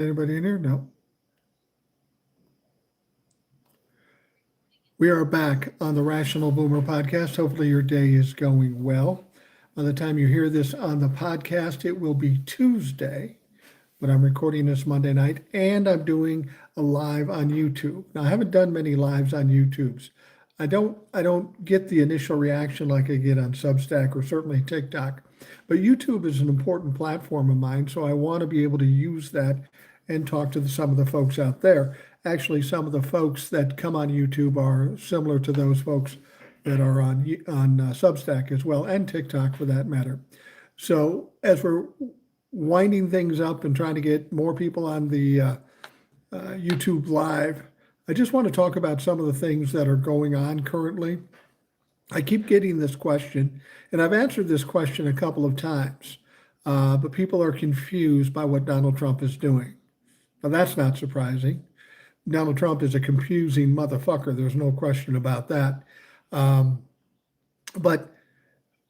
Anybody in here? No. We are back on the Rational Boomer podcast. Hopefully, your day is going well. By the time you hear this on the podcast, it will be Tuesday, but I'm recording this Monday night and I'm doing a live on YouTube. Now, I haven't done many lives on YouTubes. I don't get the initial reaction like I get on Substack or certainly TikTok. But YouTube is an important platform of mine, so I want to be able to use that and talk to some of the folks out there. Actually, some of the folks that come on YouTube are similar to those folks that are on Substack as well, and TikTok for that matter. So as we're winding things up and trying to get more people on the YouTube Live, I just want to talk about some of the things that are going on currently. I keep getting this question, and I've answered this question a couple of times, but people are confused by what Donald Trump is doing. Now, that's not surprising. Donald Trump is a confusing motherfucker. There's no question about that. But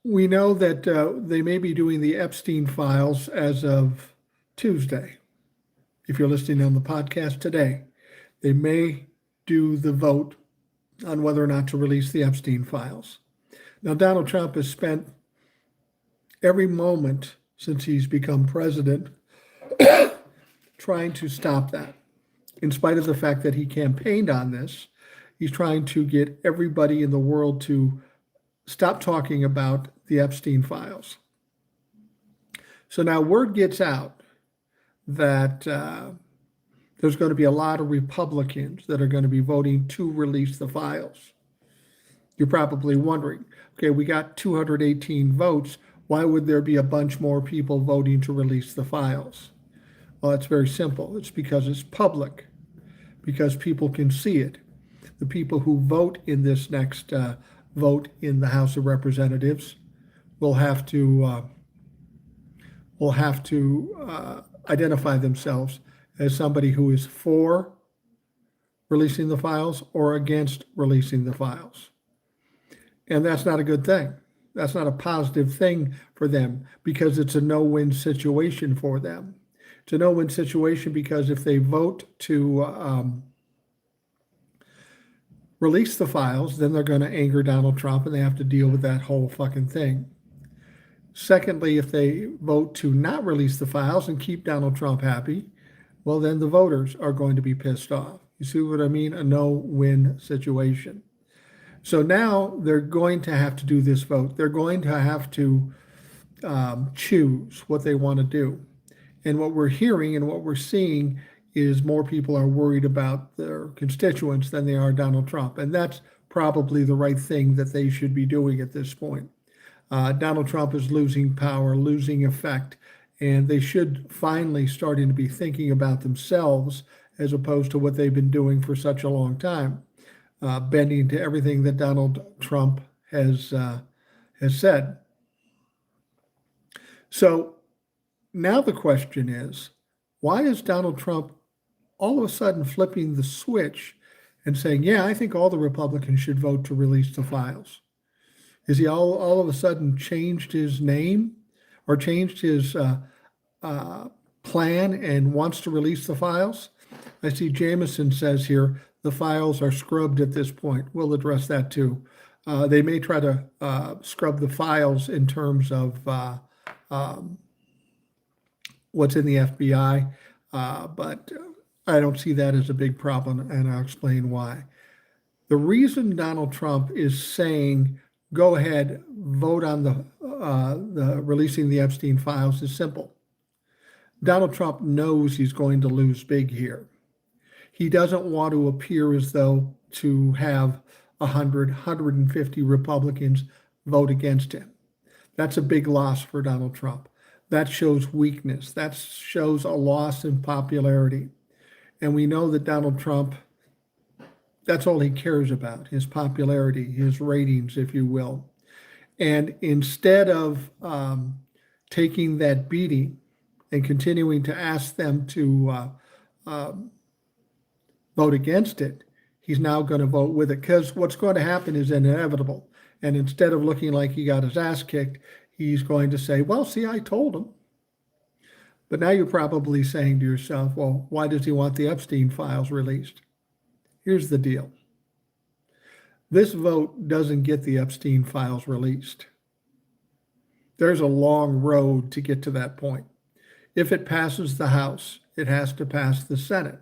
we know that they may be doing the Epstein files as of Tuesday. If you're listening on the podcast today, they may do the vote on whether or not to release the Epstein files. Now, Donald Trump has spent every moment since he's become president trying to stop that. In spite of the fact that he campaigned on this, he's trying to get everybody in the world to stop talking about the Epstein files. So now word gets out that there's going to be a lot of Republicans that are going to be voting to release the files. You're probably wondering, okay, we got 218 votes. Why would there be a bunch more people voting to release the files? Well, it's very simple. It's because it's public, because people can see it. The people who vote in this next vote in the House of Representatives will have to identify themselves as somebody who is for releasing the files or against releasing the files. And that's not a good thing. That's not a positive thing for them because it's a no-win situation for them. It's a no-win situation because if they vote to release the files, then they're going to anger Donald Trump and they have to deal with that whole fucking thing. Secondly, if they vote to not release the files and keep Donald Trump happy, well, then the voters are going to be pissed off. You see what I mean? A no-win situation. So now they're going to have to do this vote. They're going to have to choose what they want to do. And what we're hearing and what we're seeing is more people are worried about their constituents than they are Donald Trump. And that's probably the right thing that they should be doing at this point. Donald Trump is losing power, losing effect, and they should finally starting to be thinking about themselves as opposed to what they've been doing for such a long time, bending to everything that Donald Trump has said. So now the question is, why is Donald Trump all of a sudden flipping the switch and saying, yeah, I think all the Republicans should vote to release the files? Is he all of a sudden changed his name or changed his plan and wants to release the files? I see Jameson says here, the files are scrubbed at this point. We'll address that too. They may try to scrub the files in terms of what's in the FBI, but I don't see that as a big problem, and I'll explain why. The reason Donald Trump is saying, go ahead, vote on the releasing the Epstein files is simple. Donald Trump knows he's going to lose big here. He doesn't want to appear as though to have 100, 150 Republicans vote against him. That's a big loss for Donald Trump. That shows weakness. That shows a loss in popularity. And we know that Donald Trump, that's all he cares about, his popularity, his ratings, if you will. And instead of taking that beating and continuing to ask them to vote against it, he's now going to vote with it because what's going to happen is inevitable. And instead of looking like he got his ass kicked, he's going to say, well, see, I told him. But now you're probably saying to yourself, well, why does he want the Epstein files released? Here's the deal. This vote doesn't get the Epstein files released. There's a long road to get to that point. If it passes the House, it has to pass the Senate.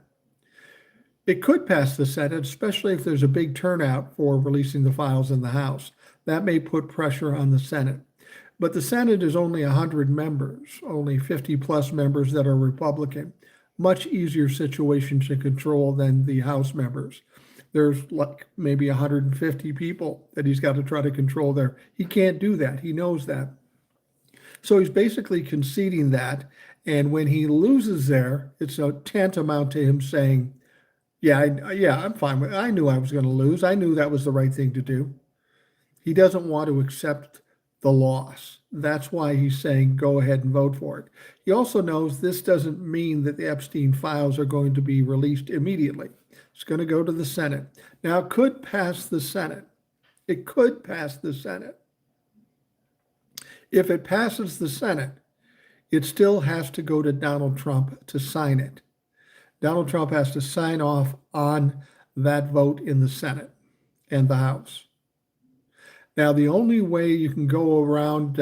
It could pass the Senate, especially if there's a big turnout for releasing the files in the House. That may put pressure on the Senate. But the Senate is only 100 members, only 50 plus members that are Republican. Much easier situation to control than the House members. There's like maybe 150 people that he's got to try to control there. He can't do that. He knows that. So he's basically conceding that. And when he loses there, it's a tantamount to him saying, I'm fine with it. I knew I was going to lose. I knew that was the right thing to do. He doesn't want to accept the loss. That's why he's saying go ahead and vote for it. He also knows this doesn't mean that the Epstein files are going to be released immediately. It's going to go to the Senate. Now, it could pass the Senate. It could pass the Senate. If it passes the Senate, it still has to go to Donald Trump to sign it. Donald Trump has to sign off on that vote in the Senate and the House. Now, the only way you can go around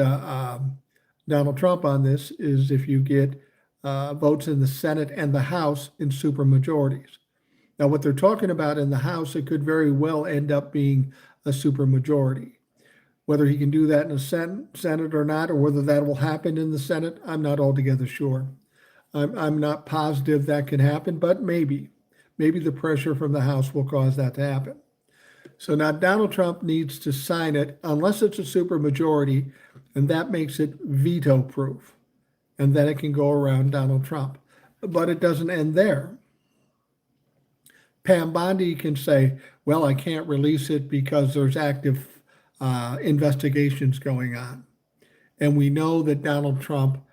Donald Trump on this is if you get votes in the Senate and the House in supermajorities. Now, what they're talking about in the House, it could very well end up being a supermajority. Whether he can do that in the Senate or not, or whether that will happen in the Senate, I'm not altogether sure. I'm not positive that can happen, but maybe. Maybe the pressure from the House will cause that to happen. So now Donald Trump needs to sign it unless it's a supermajority, and that makes it veto proof. And then it can go around Donald Trump. But it doesn't end there. Pam Bondi can say, well, I can't release it because there's active investigations going on. And we know that Donald Trump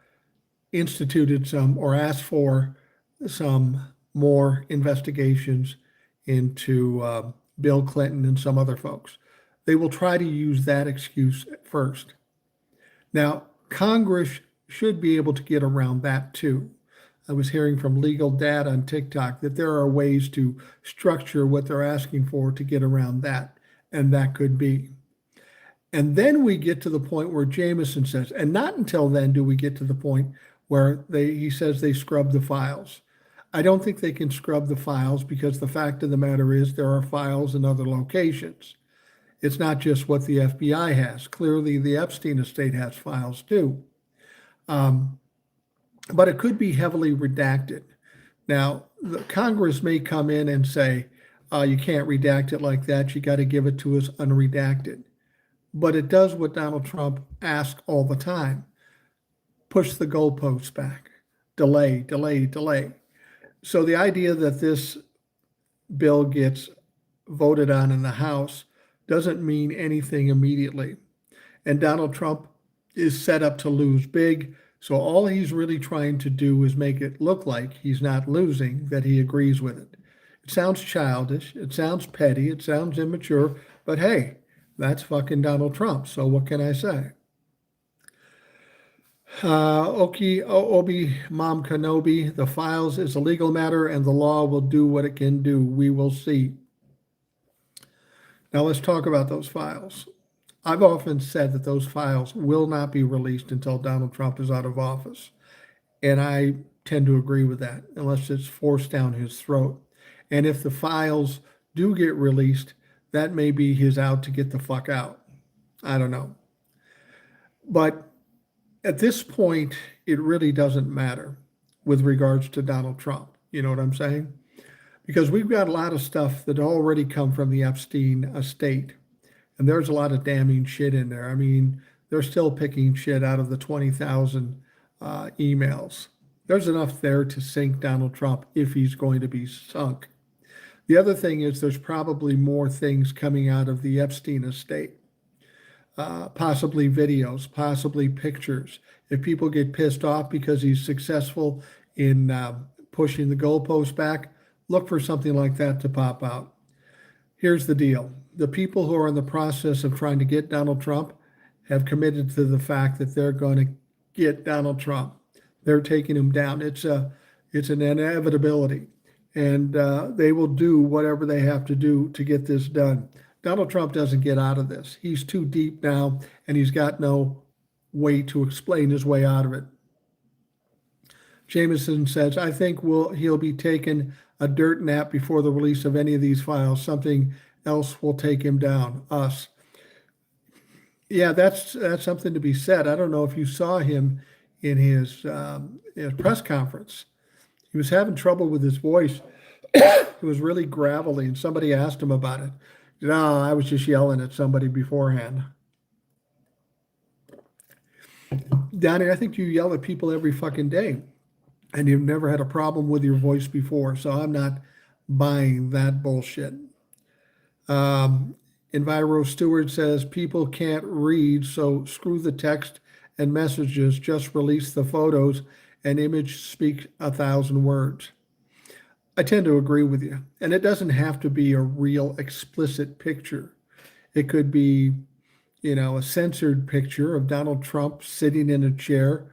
instituted some or asked for some more investigations into Bill Clinton and some other folks. They will try to use that excuse first. Now, Congress should be able to get around that too. I was hearing from Legal Dad on TikTok that there are ways to structure what they're asking for to get around that, and that could be. And then we get to the point where Jameson says, and not until then do we get to the point where he says they scrub the files. I don't think they can scrub the files because the fact of the matter is there are files in other locations. It's not just what the FBI has. Clearly, the Epstein estate has files too. But it could be heavily redacted. Now, the Congress may come in and say, you can't redact it like that. You got to give it to us unredacted. But it does what Donald Trump asks all the time. Push the goalposts back. Delay, delay, delay. So the idea that this bill gets voted on in the House doesn't mean anything immediately. And Donald Trump is set up to lose big. So all he's really trying to do is make it look like he's not losing, that he agrees with it. It sounds childish. It sounds petty. It sounds immature. But hey, that's fucking Donald Trump. So what can I say? Obi Mom Kenobi, the files is a legal matter and the law will do what it can do. We will see. Now let's talk about those files. I've often said that those files will not be released until Donald Trump is out of office. And I tend to agree with that, unless it's forced down his throat. And if the files do get released, that may be his out to get the fuck out. I don't know. But at this point, it really doesn't matter with regards to Donald Trump. You know what I'm saying? Because we've got a lot of stuff that already come from the Epstein estate. And there's a lot of damning shit in there. I mean, they're still picking shit out of the 20,000 emails. There's enough there to sink Donald Trump if he's going to be sunk. The other thing is there's probably more things coming out of the Epstein estate. Possibly videos, possibly pictures. If people get pissed off because he's successful in pushing the goalpost back, look for something like that to pop out. Here's the deal. The people who are in the process of trying to get Donald Trump have committed to the fact that they're going to get Donald Trump. They're taking him down. It's an inevitability, and they will do whatever they have to do to get this done. Donald Trump doesn't get out of this. He's too deep now, and he's got no way to explain his way out of it. Jameson says, I think he'll be taking a dirt nap before the release of any of these files. Something else will take him down, us. Yeah, that's something to be said. I don't know if you saw him in his press conference. He was having trouble with his voice. It was really gravelly, and somebody asked him about it. No, I was just yelling at somebody beforehand. Donnie, I think you yell at people every fucking day, and you've never had a problem with your voice before, so I'm not buying that bullshit. Enviro Stewart says people can't read, so screw the text and messages, just release the photos. An image speaks 1,000 words. I tend to agree with you. And it doesn't have to be a real explicit picture. It could be, a censored picture of Donald Trump sitting in a chair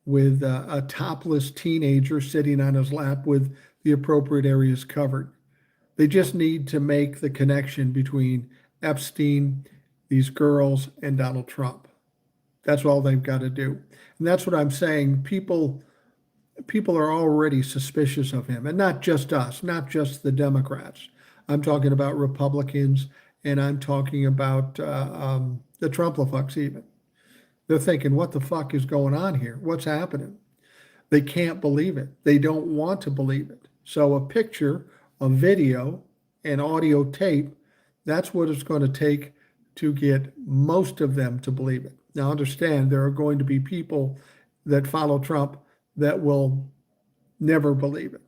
with a topless teenager sitting on his lap with the appropriate areas covered. They just need to make the connection between Epstein, these girls, and Donald Trump. That's all they've got to do. And that's what I'm saying. People are already suspicious of him, and not just us, not just the Democrats. I'm talking about Republicans, and I'm talking about the Trump-a-fucks even. They're thinking, what the fuck is going on here? What's happening? They can't believe it. They don't want to believe it. So a picture, a video, an audio tape, that's what it's going to take to get most of them to believe it. Now, understand, there are going to be people that follow Trump that will never believe it.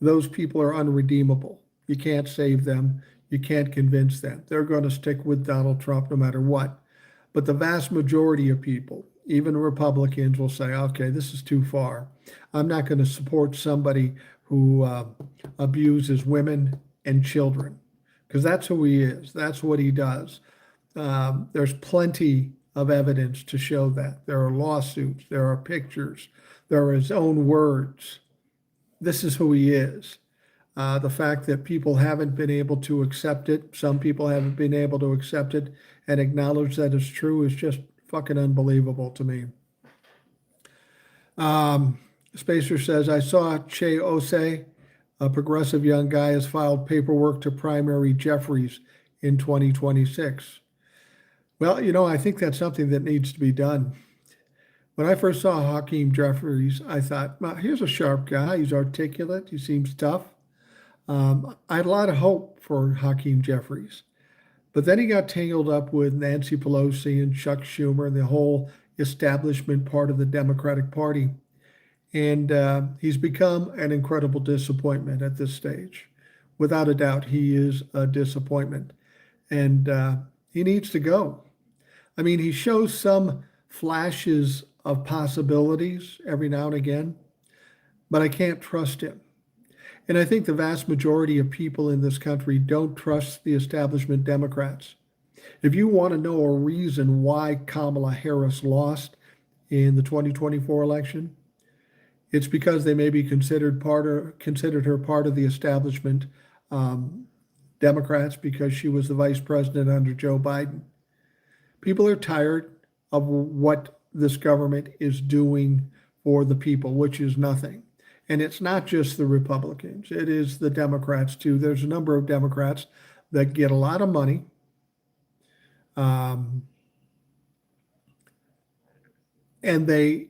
Those people are unredeemable. You can't save them. You can't convince them. They're going to stick with Donald Trump no matter what. But the vast majority of people, even Republicans, will say, okay, this is too far. I'm not going to support somebody who abuses women and children, because that's who he is. That's what he does. There's plenty of evidence to show that. There are lawsuits. There are pictures. There are his own words. This is who he is. The fact that people haven't been able to accept it, some people haven't been able to accept it and acknowledge that it's true, is just fucking unbelievable to me. Spacer says, I saw Che Osei, a progressive young guy, has filed paperwork to primary Jeffries in 2026. Well, I think that's something that needs to be done. When I first saw Hakeem Jeffries, I thought, well, here's a sharp guy. He's articulate. He seems tough. I had a lot of hope for Hakeem Jeffries. But then he got tangled up with Nancy Pelosi and Chuck Schumer and the whole establishment part of the Democratic Party. And he's become an incredible disappointment at this stage. Without a doubt, he is a disappointment. And he needs to go. I mean, he shows some flashes of possibilities every now and again, but I can't trust him. And I think the vast majority of people in this country don't trust the establishment Democrats. If you want to know a reason why Kamala Harris lost in the 2024 election, it's because they may be considered her part of the establishment Democrats, because she was the vice president under Joe Biden. People are tired of what this government is doing for the people, which is nothing. And it's not just the Republicans, it is the Democrats too. There's a number of Democrats that get a lot of money. And they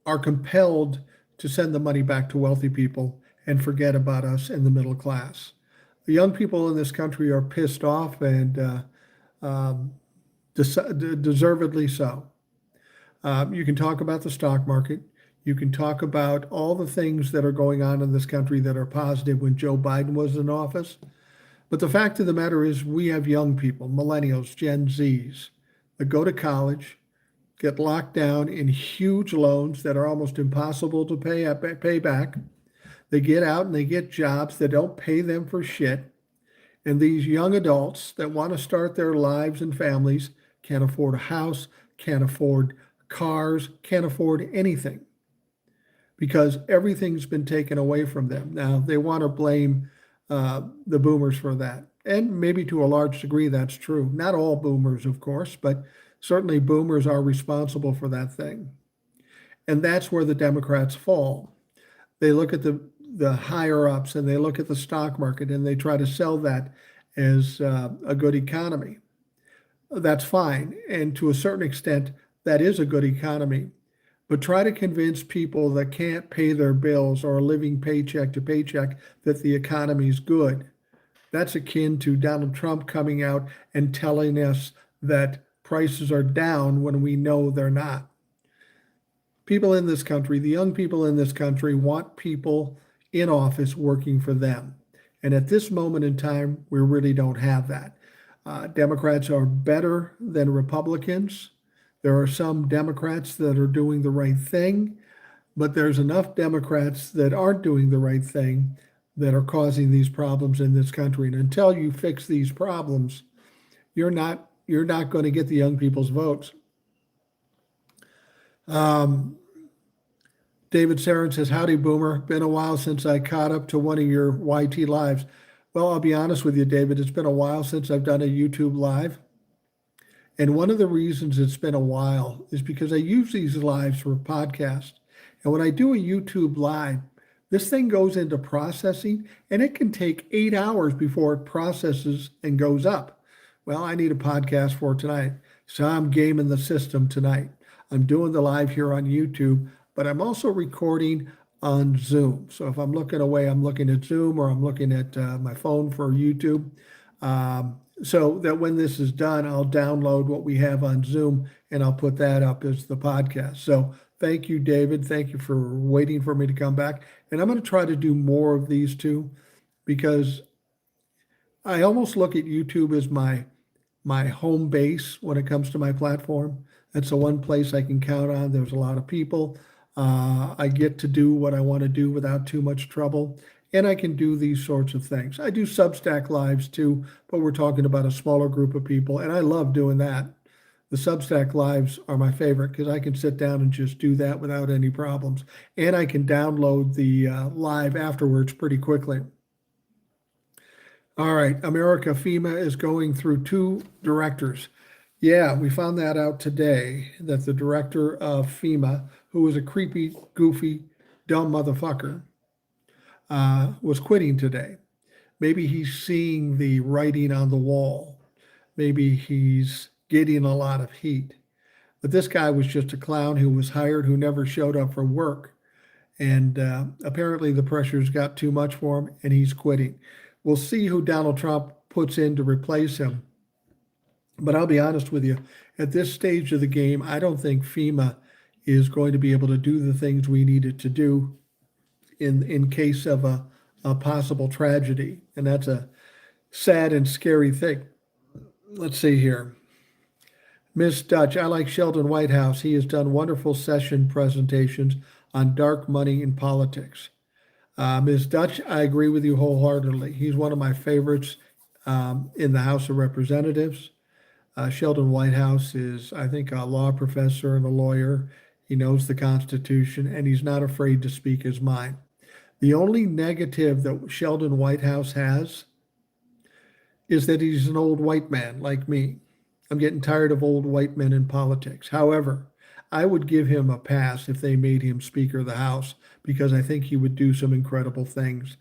are compelled to send the money back to wealthy people and forget about us in the middle class. The young people in this country are pissed off, and deservedly so. You can talk about the stock market. You can talk about all the things that are going on in this country that are positive when Joe Biden was in office. But the fact of the matter is, we have young people, millennials, Gen Zs, that go to college, get locked down in huge loans that are almost impossible to pay back. They get out and they get jobs that don't pay them for shit. And these young adults that want to start their lives and families can't afford a house, can't afford cars, can't afford anything. because everything's been taken away from them. Now, they want to blame the boomers for that. And maybe to a large degree, that's true. Not all boomers, of course, but certainly boomers are responsible for that thing. And that's where the Democrats fall. They look at the higher ups and they look at the stock market and they try to sell that as a good economy. That's fine. And to a certain extent, that is a good economy. But try to convince people that can't pay their bills or are living paycheck to paycheck that the economy's good. That's akin to Donald Trump coming out and telling us that prices are down when we know they're not. People in this country, the young people in this country, want people in office working for them. And at this moment in time, we really don't have that. Democrats are better than Republicans. There are some Democrats that are doing the right thing, but there's enough Democrats that aren't doing the right thing that are causing these problems in this country. And until you fix these problems, you're not going to get the young people's votes. David Sarin says, howdy, Boomer. Been a while since I caught up to one of your YT lives. Well, I'll be honest with you, David. It's been a while since I've done a YouTube live. And one of the reasons it's been a while is because I use these lives for a podcast. And when I do a YouTube live, this thing goes into processing and it can take 8 hours before it processes and goes up. Well, I need a podcast for tonight. So I'm gaming the system tonight. I'm doing the live here on YouTube, but I'm also recording on Zoom. So if I'm looking away, I'm looking at Zoom or I'm looking at my phone for YouTube. So that when this is done, I'll download what we have on Zoom and I'll put that up as the podcast. So thank you, David. Thank you for waiting for me to come back. And I'm going to try to do more of these too, because I almost look at YouTube as my home base when it comes to my platform. That's the one place I can count on. There's a lot of people. I get to do what I want to do without too much trouble. And I can do these sorts of things. I do Substack lives too, but we're talking about a smaller group of people. And I love doing that. The Substack lives are my favorite because I can sit down and just do that without any problems. And I can download the live afterwards pretty quickly. All right, America, FEMA is going through 2 directors. Yeah, we found that out today, that the director of FEMA, who was a creepy, goofy, dumb motherfucker, was quitting today. Maybe he's seeing the writing on the wall. Maybe he's getting a lot of heat. But this guy was just a clown who was hired, who never showed up for work. And apparently the pressures got too much for him and he's quitting. We'll see who Donald Trump puts in to replace him. But I'll be honest with you, at this stage of the game, I don't think FEMA is going to be able to do the things we need it to do in case of a possible tragedy. And that's a sad and scary thing. Let's see here. Miss Dutch, I like Sheldon Whitehouse. He has done wonderful session presentations on dark money in politics. Ms. Dutch, I agree with you wholeheartedly. He's one of my favorites in the House of Representatives. Sheldon Whitehouse is, I think, a law professor and a lawyer. He knows the Constitution, and he's not afraid to speak his mind. The only negative that Sheldon Whitehouse has is that he's an old white man like me. I'm getting tired of old white men in politics. However, I would give him a pass if they made him Speaker of the House, because I think he would do some incredible things.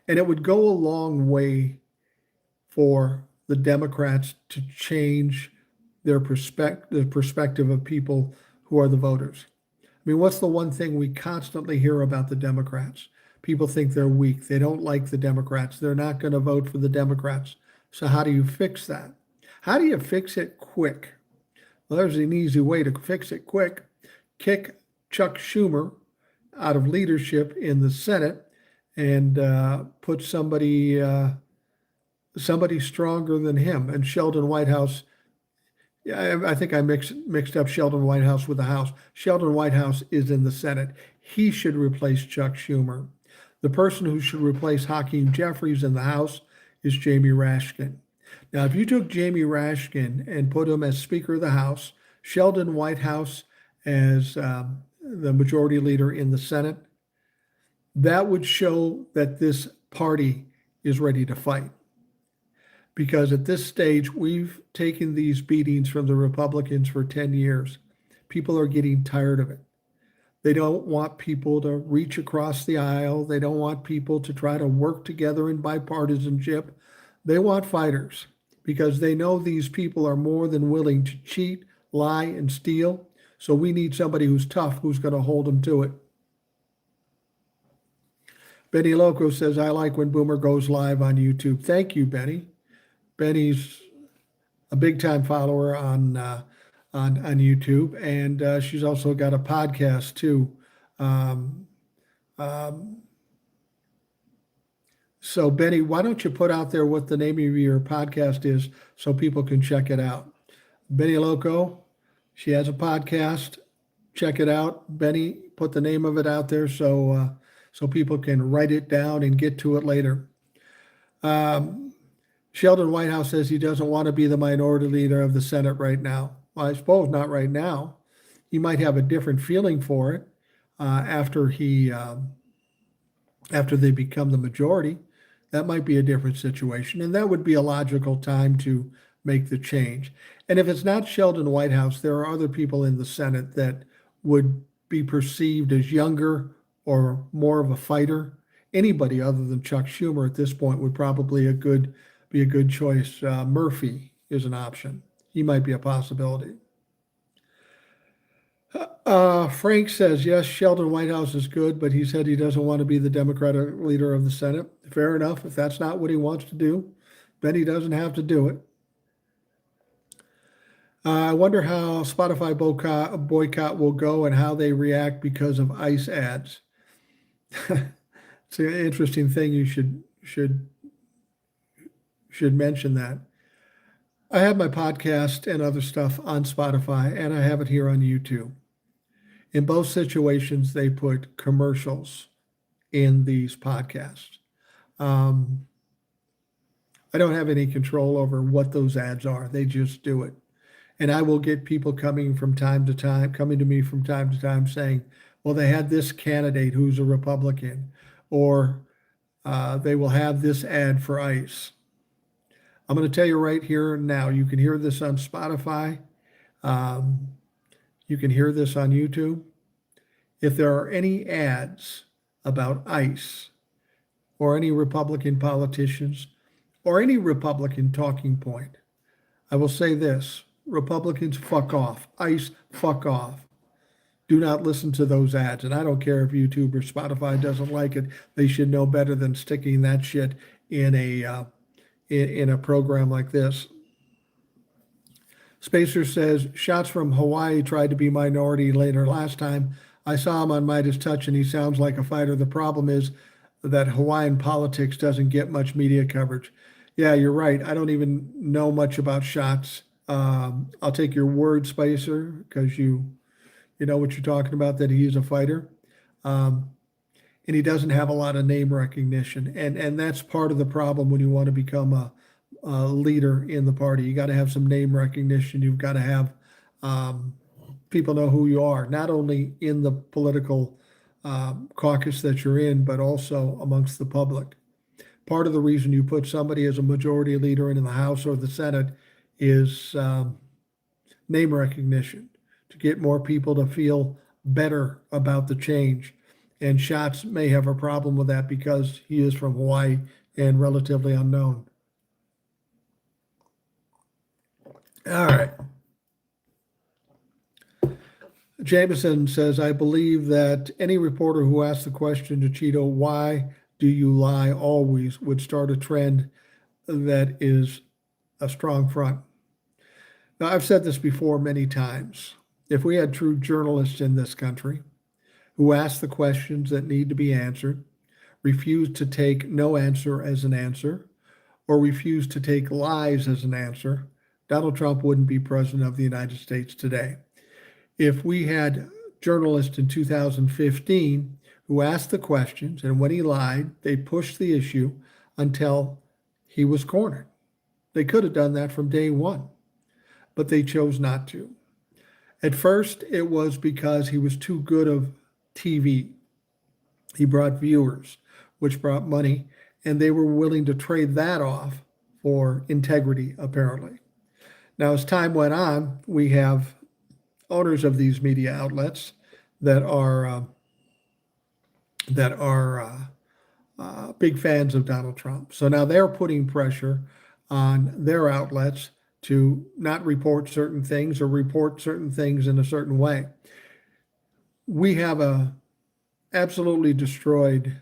And it would go a long way for the Democrats to change their the perspective of people who are the voters. I mean, what's the one thing we constantly hear about the Democrats? People think they're weak. They don't like the Democrats. They're not going to vote for the Democrats. So how do you fix that? How do you fix it quick? Well, there's an easy way to fix it quick. Kick Chuck Schumer out of leadership in the Senate and put somebody stronger than him. And Sheldon Whitehouse, I think I mixed up Sheldon Whitehouse with the House. Sheldon Whitehouse is in the Senate. He should replace Chuck Schumer. The person who should replace Hakeem Jeffries in the House is Jamie Raskin. Now, if you took Jamie Raskin and put him as Speaker of the House, Sheldon Whitehouse as the majority leader in the Senate, that would show that this party is ready to fight. Because at this stage, we've taken these beatings from the Republicans for 10 years. People are getting tired of it. They don't want people to reach across the aisle. They don't want people to try to work together in bipartisanship. They want fighters because they know these people are more than willing to cheat, lie, and steal. So we need somebody who's tough, who's going to hold them to it. Benny Loco says, I like when Boomer goes live on YouTube. Thank you, Benny. Benny's a big time follower on YouTube, and she's also got a podcast too. So Benny, why don't you put out there what the name of your podcast is so people can check it out? Benny Loco, she has a podcast. Check it out. Benny, put the name of it out there so people can write it down and get to it later. Sheldon Whitehouse says he doesn't want to be the minority leader of the Senate right now. Well, I suppose not right now. He might have a different feeling for it after they become the majority. That might be a different situation, and that would be a logical time to make the change. And if it's not Sheldon Whitehouse, there are other people in the Senate that would be perceived as younger or more of a fighter. Anybody other than Chuck Schumer at this point would probably be a good choice. Murphy is an option. He might be a possibility. Frank says, yes, Sheldon Whitehouse is good, but he said he doesn't want to be the Democratic leader of the Senate. Fair enough. If that's not what he wants to do, then he doesn't have to do it. I wonder how Spotify boycott will go and how they react because of ICE ads. It's an interesting thing. You should mention that. I have my podcast and other stuff on Spotify, and I have it here on YouTube. In both situations, they put commercials in these podcasts. I don't have any control over what those ads are. They just do it. And I will get people coming to me from time to time saying, well, they had this candidate who's a Republican, or they will have this ad for ICE. I'm going to tell you right here and now, you can hear this on Spotify. You can hear this on YouTube. If there are any ads about ICE or any Republican politicians or any Republican talking point, I will say this: Republicans, fuck off. ICE, fuck off. Do not listen to those ads. And I don't care if YouTube or Spotify doesn't like it. They should know better than sticking that shit in a program like this. Spacer says, shots from Hawaii tried to be minority leader last time. I saw him on Midas Touch and he sounds like a fighter. The problem is that Hawaiian politics doesn't get much media coverage. Yeah, you're right. I don't even know much about Shots. I'll take your word, Spacer, because you know what you're talking about, that he is a fighter. And he doesn't have a lot of name recognition. And that's part of the problem when you want to become a leader in the party. You got to have some name recognition. You've got to have people know who you are, not only in the political caucus that you're in, but also amongst the public. Part of the reason you put somebody as a majority leader in the House or the Senate is name recognition, to get more people to feel better about the change. And Shots may have a problem with that because he is from Hawaii and relatively unknown. All right. Jameson says, I believe that any reporter who asks the question to Cheeto, why do you lie always, would start a trend that is a strong front. Now, I've said this before many times. If we had true journalists in this country who ask the questions that need to be answered, refuse to take no answer as an answer, or refuse to take lies as an answer, Donald Trump wouldn't be president of the United States today. If we had journalists in 2015 who asked the questions, and when he lied, they pushed the issue until he was cornered. They could have done that from day one, but they chose not to. At first, it was because he was too good of TV. He brought viewers, which brought money, and they were willing to trade that off for integrity, apparently. Now, as time went on, we have owners of these media outlets that are big fans of Donald Trump. So now they're putting pressure on their outlets to not report certain things or report certain things in a certain way. We have a absolutely destroyed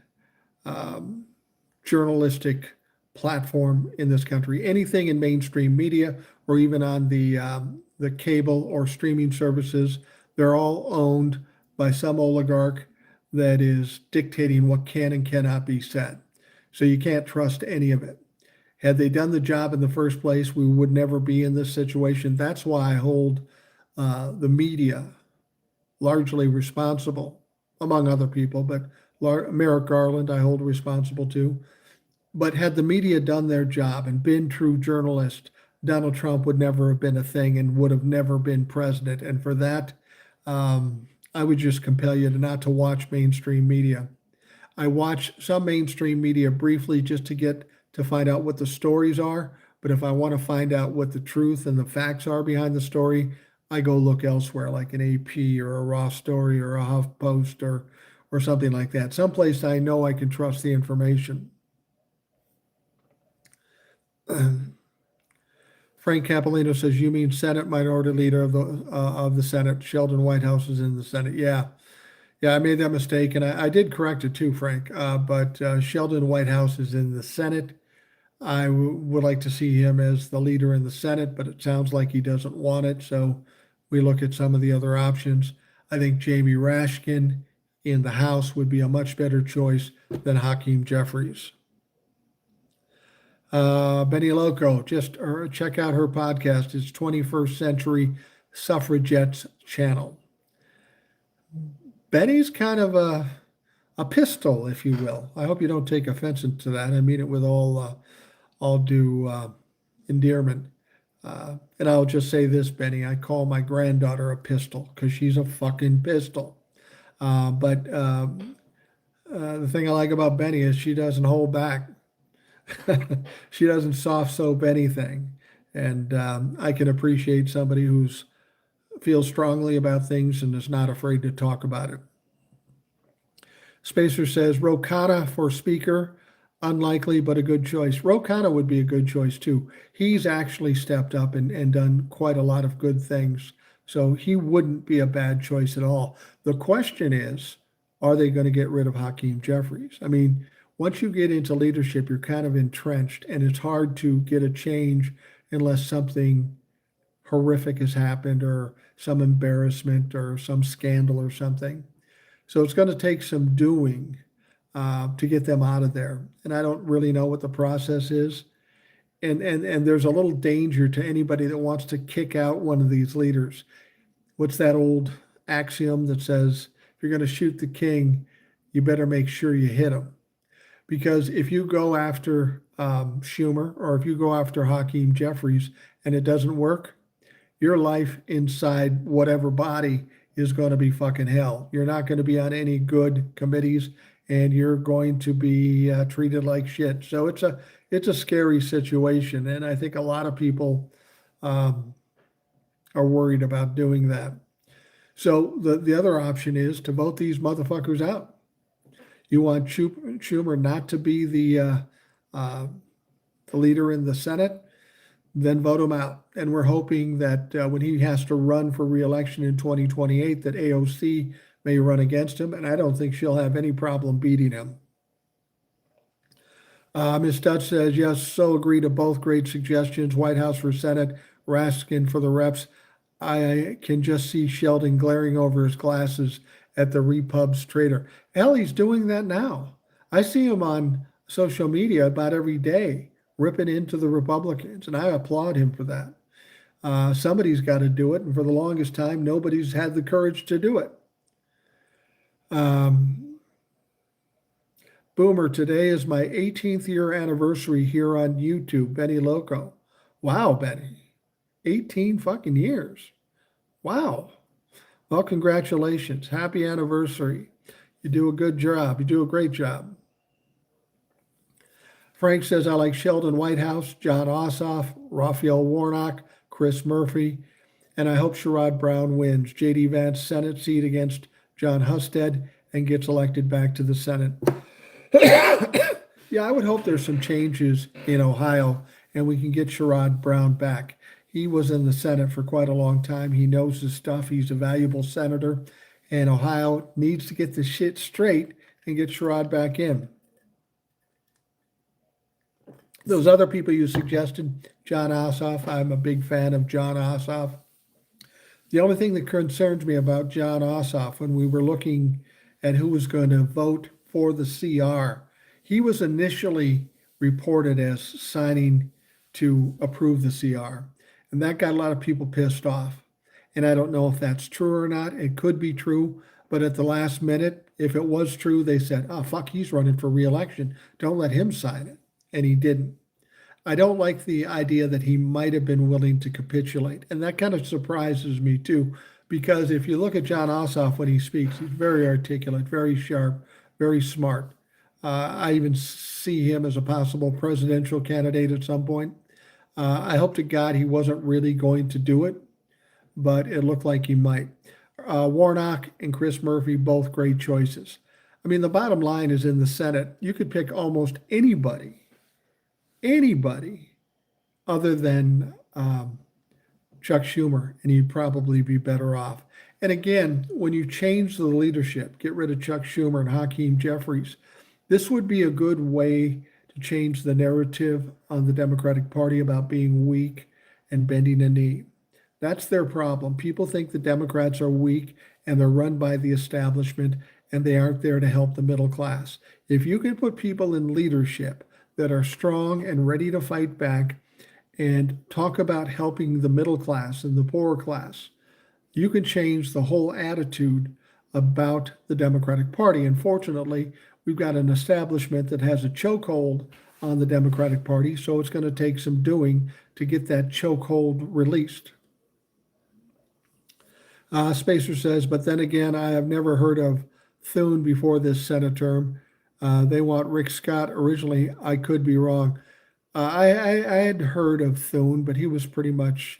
journalistic platform in this country. Anything in mainstream media or even on the cable or streaming services, they're all owned by some oligarch that is dictating what can and cannot be said. So you can't trust any of it. Had they done the job in the first place, we would never be in this situation. That's why I hold the media largely responsible, among other people, but Merrick Garland I hold responsible too. But had the media done their job and been true journalists, Donald Trump would never have been a thing and would have never been president. And for that, I would just compel you to not to watch mainstream media. I watch some mainstream media briefly just to find out what the stories are. But if I want to find out what the truth and the facts are behind the story, I go look elsewhere, like an AP or a Raw Story or a HuffPost or something like that. Someplace I know I can trust the information. Frank Capolino says, "You mean Senate Minority Leader of the Senate? Sheldon Whitehouse is in the Senate." Yeah, I made that mistake, and I did correct it too, Frank. But Sheldon Whitehouse is in the Senate. I would like to see him as the leader in the Senate, but it sounds like he doesn't want it. So we look at some of the other options. I think Jamie Raskin in the House would be a much better choice than Hakeem Jeffries. Benny Loco, just check out her podcast. It's 21st Century Suffragettes Channel. Benny's kind of a pistol, if you will. I hope you don't take offense to that. I mean it with all due endearment. And I'll just say this, Benny, I call my granddaughter a pistol because she's a fucking pistol. But the thing I like about Benny is she doesn't hold back. She doesn't soft soap anything. And I can appreciate somebody who's feels strongly about things and is not afraid to talk about it. Spacer says, Ro Khanna for speaker, unlikely, but a good choice. Ro Khanna would be a good choice too. He's actually stepped up and done quite a lot of good things. So he wouldn't be a bad choice at all. The question is, are they going to get rid of Hakeem Jeffries? I mean, once you get into leadership, you're kind of entrenched, and it's hard to get a change unless something horrific has happened or some embarrassment or some scandal or something. So it's going to take some doing to get them out of there. And I don't really know what the process is. And there's a little danger to anybody that wants to kick out one of these leaders. What's that old axiom that says, if you're going to shoot the king, you better make sure you hit him? Because if you go after Schumer or if you go after Hakeem Jeffries and it doesn't work, your life inside whatever body is going to be fucking hell. You're not going to be on any good committees, and you're going to be treated like shit. So it's a scary situation, and I think a lot of people are worried about doing that. So the other option is to vote these motherfuckers out. You want Schumer not to be the leader in the Senate, then vote him out. And we're hoping that when he has to run for re-election in 2028, that AOC may run against him, and I don't think she'll have any problem beating him. Ms. Dutch says, yes, so agree to both great suggestions. White House for Senate, Raskin for the reps. I can just see Sheldon glaring over his glasses at the Repubs trader. Hell, he's doing that now. I see him on social media about every day, ripping into the Republicans, and I applaud him for that. Somebody's got to do it, and for the longest time, nobody's had the courage to do it. Boomer, today is my 18th year anniversary here on YouTube, Benny Loco. Wow, Benny. 18 fucking years. Wow. Well, congratulations. Happy anniversary. You do a good job. You do a great job. Frank says, I like Sheldon Whitehouse, John Ossoff, Raphael Warnock, Chris Murphy, and I hope Sherrod Brown wins J.D. Vance Senate seat against John Husted and gets elected back to the Senate. Yeah, I would hope there's some changes in Ohio and we can get Sherrod Brown back. He was in the Senate for quite a long time. He knows his stuff. He's a valuable senator, and Ohio needs to get the shit straight and get Sherrod back in. Those other people you suggested, John Ossoff, I'm a big fan of John Ossoff. The only thing that concerns me about John Ossoff, when we were looking at who was going to vote for the CR, he was initially reported as signing to approve the CR. And that got a lot of people pissed off. And I don't know if that's true or not. It could be true. But at the last minute, if it was true, they said, oh, fuck, he's running for re-election. Don't let him sign it. And he didn't. I don't like the idea that he might have been willing to capitulate. And that kind of surprises me too, because if you look at John Ossoff when he speaks, he's very articulate, very sharp, very smart. I even see him as a possible presidential candidate at some point. I hope to God he wasn't really going to do it, but it looked like he might. Warnock and Chris Murphy, both great choices. I mean, the bottom line is in the Senate, you could pick almost anybody other than Chuck Schumer, and he'd probably be better off. And again, when you change the leadership, get rid of Chuck Schumer and Hakeem Jeffries, this would be a good way to change the narrative on the Democratic Party about being weak and bending a knee. That's their problem. People think the Democrats are weak and they're run by the establishment and they aren't there to help the middle class. If you can put people in leadership that are strong and ready to fight back and talk about helping the middle class and the poorer class, you can change the whole attitude about the Democratic Party. Unfortunately, we've got an establishment that has a chokehold on the Democratic Party, so it's going to take some doing to get that chokehold released. Spacer says, but then again, I have never heard of Thune before this Senate term. They want Rick Scott originally. I could be wrong. I had heard of Thune, but he was pretty much,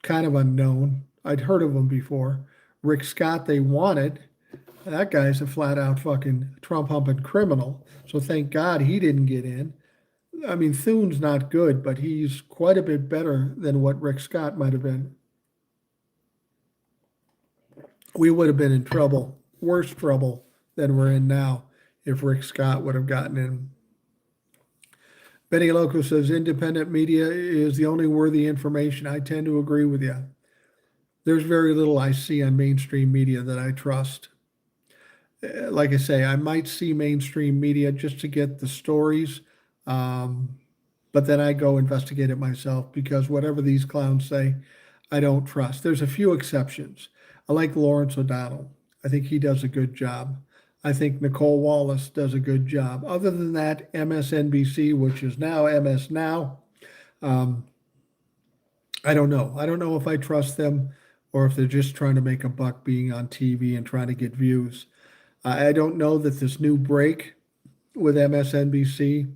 kind of unknown. I'd heard of him before. Rick Scott, they wanted. That guy's a flat out fucking Trump humping criminal. So thank God he didn't get in. I mean, Thune's not good, but he's quite a bit better than what Rick Scott might have been. We would have been in trouble, worse trouble than we're in now if Rick Scott would have gotten in. Benny Loco says independent media is the only worthy information. I tend to agree with you. There's very little I see on mainstream media that I trust. Like I say, I might see mainstream media just to get the stories, but then I go investigate it myself because whatever these clowns say, I don't trust. There's a few exceptions. I like Lawrence O'Donnell. I think he does a good job. I think Nicole Wallace does a good job. Other than that, MSNBC, which is now MS Now, I don't know. I don't know if I trust them or if they're just trying to make a buck being on TV and trying to get views. I don't know that this new break with MSNBC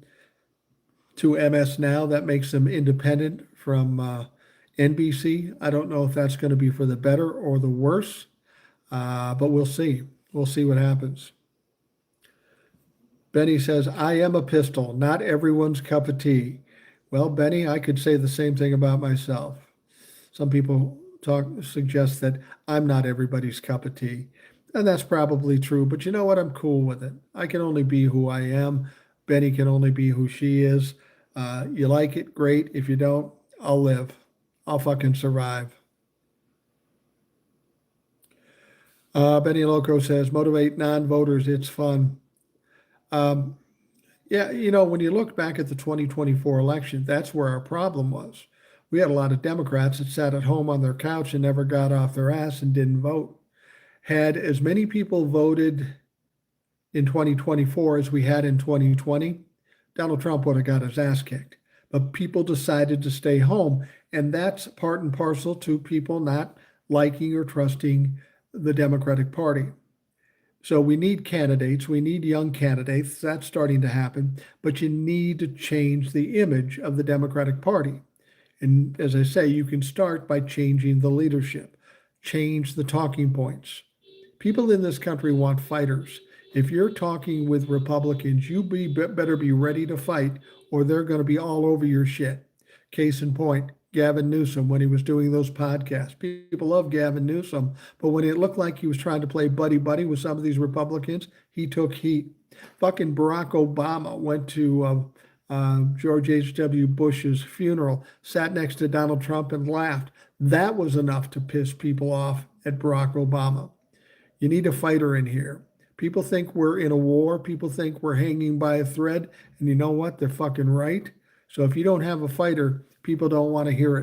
to MS Now, that makes them independent from NBC. I don't know if that's going to be for the better or the worse, but we'll see. We'll see what happens. Benny says, I am a pistol, not everyone's cup of tea. Well, Benny, I could say the same thing about myself. Some people suggest that I'm not everybody's cup of tea. And that's probably true, but you know what? I'm cool with it. I can only be who I am. Benny can only be who she is. You like it, great. If you don't, I'll live. I'll fucking survive. Benny Loco says, motivate non-voters. It's fun. Yeah, when you look back at the 2024 election, that's where our problem was. We had a lot of Democrats that sat at home on their couch and never got off their ass and didn't vote. Had as many people voted in 2024 as we had in 2020, Donald Trump would have got his ass kicked. But people decided to stay home. And that's part and parcel to people not liking or trusting the Democratic Party. So we need candidates. We need young candidates. That's starting to happen. But you need to change the image of the Democratic Party. And as I say, you can start by changing the leadership, change the talking points. People in this country want fighters. If you're talking with Republicans, better be ready to fight, or they're going to be all over your shit. Case in point, Gavin Newsom, when he was doing those podcasts. People love Gavin Newsom, but when it looked like he was trying to play buddy-buddy with some of these Republicans, he took heat. Fucking Barack Obama went to George H.W. Bush's funeral, sat next to Donald Trump and laughed. That was enough to piss people off at Barack Obama. You need a fighter in here. People think we're in a war. People think we're hanging by a thread. And you know what? They're fucking right. So if you don't have a fighter, people don't want to hear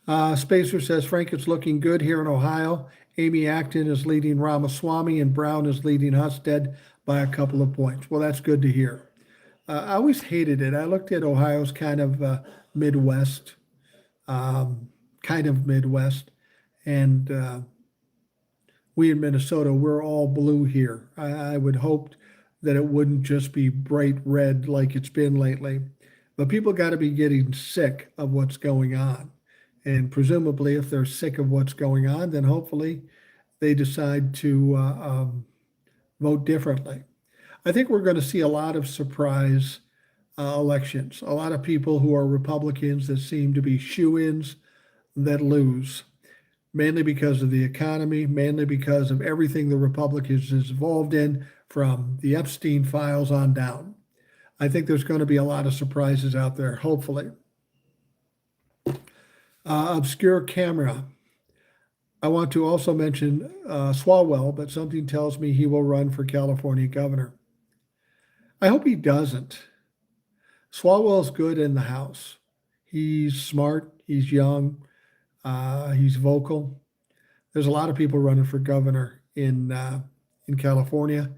it. Spacer says, Frank, it's looking good here in Ohio. Amy Acton is leading Ramaswamy and Brown is leading Husted by a couple of points. Well, that's good to hear. I always hated it. I looked at Ohio's kind of Midwest, and we in Minnesota, we're all blue here. I would hope that it wouldn't just be bright red like it's been lately. But people got to be getting sick of what's going on. And presumably, if they're sick of what's going on, then hopefully they decide to vote differently. I think we're going to see a lot of surprise elections. A lot of people who are Republicans that seem to be shoo-ins that lose, mainly because of the economy, mainly because of everything the Republicans is involved in, from the Epstein files on down. I think there's going to be a lot of surprises out there, hopefully. Obscure camera. I want to also mention Swalwell, but something tells me he will run for California governor. I hope he doesn't. Swalwell's good in the House. He's smart, he's young, he's vocal. There's a lot of people running for governor in California.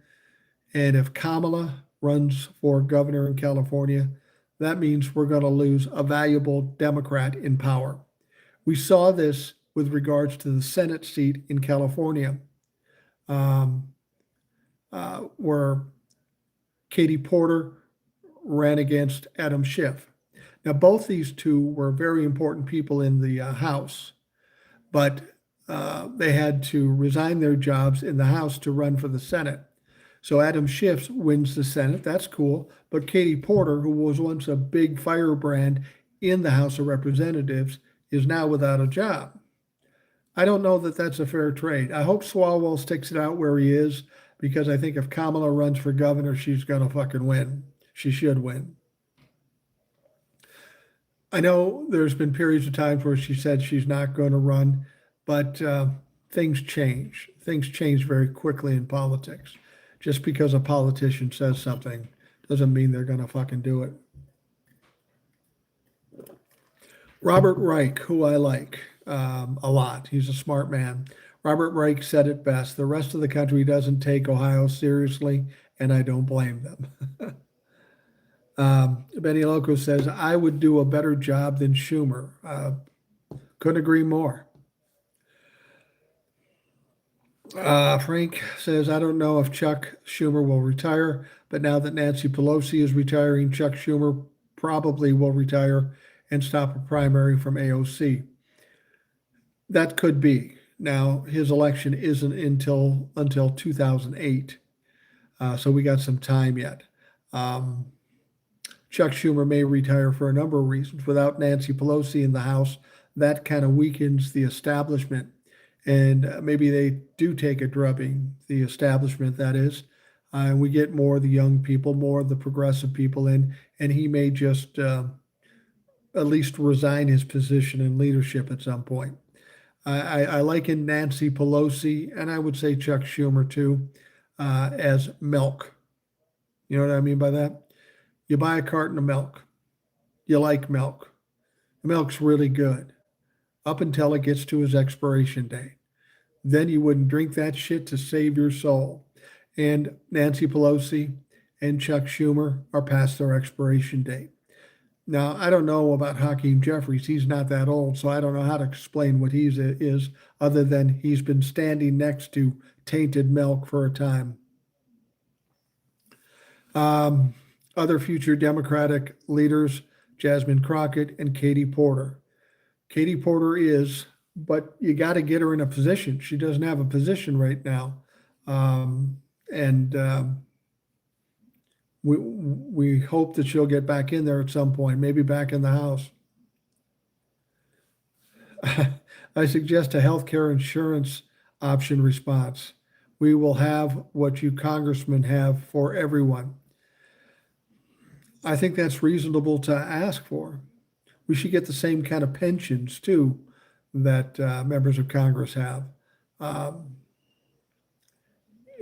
And if Kamala runs for governor in California, that means we're going to lose a valuable Democrat in power. We saw this with regards to the Senate seat in California, where Katie Porter ran against Adam Schiff. Now, both these two were very important people in the House, but they had to resign their jobs in the House to run for the Senate. So Adam Schiff wins the Senate. That's cool. But Katie Porter, who was once a big firebrand in the House of Representatives, is now without a job. I don't know that that's a fair trade. I hope Swalwell sticks it out where he is, because I think if Kamala runs for governor, she's going to fucking win. She should win. I know there's been periods of times where she said she's not going to run, but things change. Things change very quickly in politics. Just because a politician says something doesn't mean they're going to fucking do it. Robert Reich, who I like a lot. He's a smart man. Robert Reich said it best. The rest of the country doesn't take Ohio seriously, and I don't blame them. Benny Loco says, I would do a better job than Schumer. Couldn't agree more. Frank says, I don't know if Chuck Schumer will retire, but now that Nancy Pelosi is retiring, Chuck Schumer probably will retire and stop a primary from AOC. That could be. Now, his election isn't until 2008, so we got some time yet. Chuck Schumer may retire for a number of reasons. Without Nancy Pelosi in the House, that kind of weakens the establishment. And maybe they do take a drubbing, the establishment, that is. And we get more of the young people, more of the progressive people in, and he may just at least resign his position in leadership at some point. I liken Nancy Pelosi, and I would say Chuck Schumer too, as milk. You know what I mean by that? You buy a carton of milk. You like milk. The milk's really good up until it gets to its expiration date. Then you wouldn't drink that shit to save your soul. And Nancy Pelosi and Chuck Schumer are past their expiration date. Now, I don't know about Hakeem Jeffries. He's not that old, so I don't know how to explain what he is other than he's been standing next to tainted milk for a time. Other future Democratic leaders, Jasmine Crockett and Katie Porter. Katie Porter is, but you got to get her in a position. She doesn't have a position right now. And we hope that she'll get back in there at some point, maybe back in the House. I suggest a healthcare insurance option response. We will have what you congressmen have for everyone. I think that's reasonable to ask for. We should get the same kind of pensions too that members of Congress have. I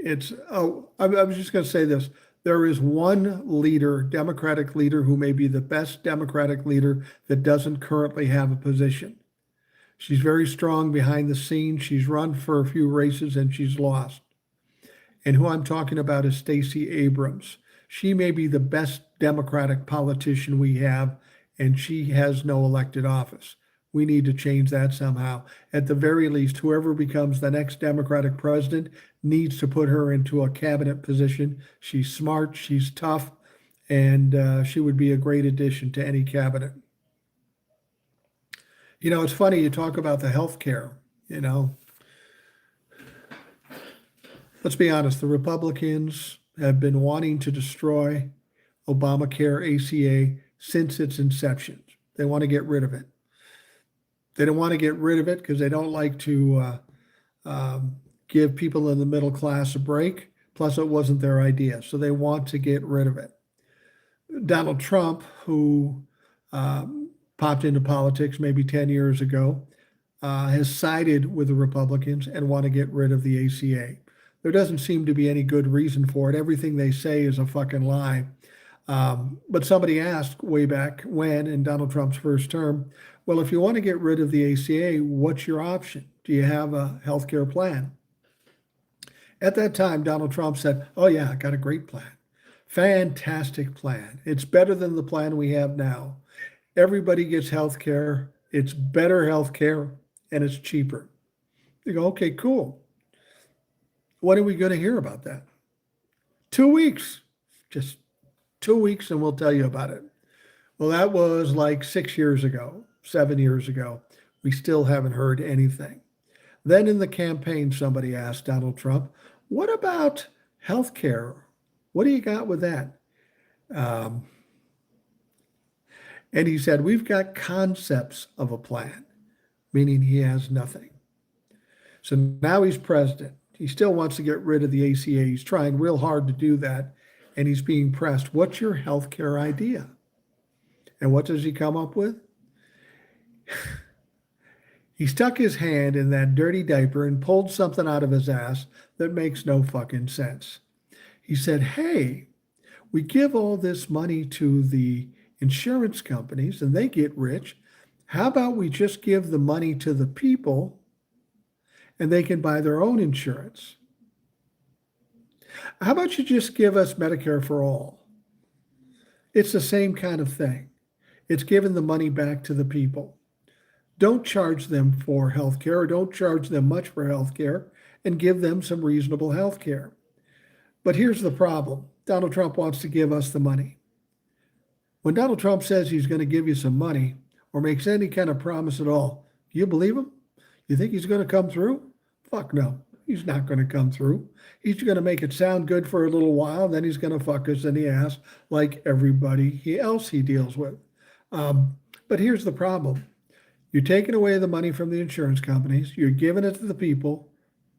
was just going to say this. There is one leader, Democratic leader, who may be the best Democratic leader that doesn't currently have a position. She's very strong behind the scenes. She's run for a few races and she's lost. And who I'm talking about is Stacey Abrams. She may be the best Democratic politician we have, and she has no elected office. We need to change that somehow. At the very least, whoever becomes the next Democratic president needs to put her into a cabinet position. She's smart, she's tough, and she would be a great addition to any cabinet. You know, it's funny, you talk about the health care, you know. Let's be honest, the Republicans have been wanting to destroy Obamacare, ACA, since its inception. They want to get rid of it. They don't want to get rid of it because they don't like to give people in the middle class a break. Plus, it wasn't their idea. So they want to get rid of it. Donald Trump, who popped into politics maybe 10 years ago, has sided with the Republicans and want to get rid of the ACA. There doesn't seem to be any good reason for it. Everything they say is a fucking lie. But somebody asked way back when, in Donald Trump's first term, well, if you want to get rid of the ACA, what's your option? Do you have a healthcare plan? At that time, Donald Trump said, oh yeah, I got a great plan. Fantastic plan. It's better than the plan we have now. Everybody gets healthcare. It's better healthcare and it's cheaper. You go, okay, cool. When are we going to hear about that? 2 weeks. Just 2 weeks and we'll tell you about it. Well, that was like 6 years ago, 7 years ago. We still haven't heard anything. Then in the campaign, somebody asked Donald Trump, what about health care? What do you got with that? And he said, we've got concepts of a plan, meaning he has nothing. So now he's president. He still wants to get rid of the ACA. He's trying real hard to do that. And he's being pressed. What's your healthcare idea? And what does he come up with? He stuck his hand in that dirty diaper and pulled something out of his ass that makes no fucking sense. He said, hey, we give all this money to the insurance companies and they get rich. How about we just give the money to the people and they can buy their own insurance? How about you just give us Medicare for all? It's the same kind of thing. It's giving the money back to the people. Don't charge them for health care, or don't charge them much for health care, and give them some reasonable health care. But here's the problem. Donald Trump wants to give us the money. When Donald Trump says he's going to give you some money or makes any kind of promise at all, do you believe him? You think he's going to come through? Fuck no. He's not going to come through. He's going to make it sound good for a little while, then he's going to fuck us in the ass like everybody else he deals with. But here's the problem. You're taking away the money from the insurance companies. You're giving it to the people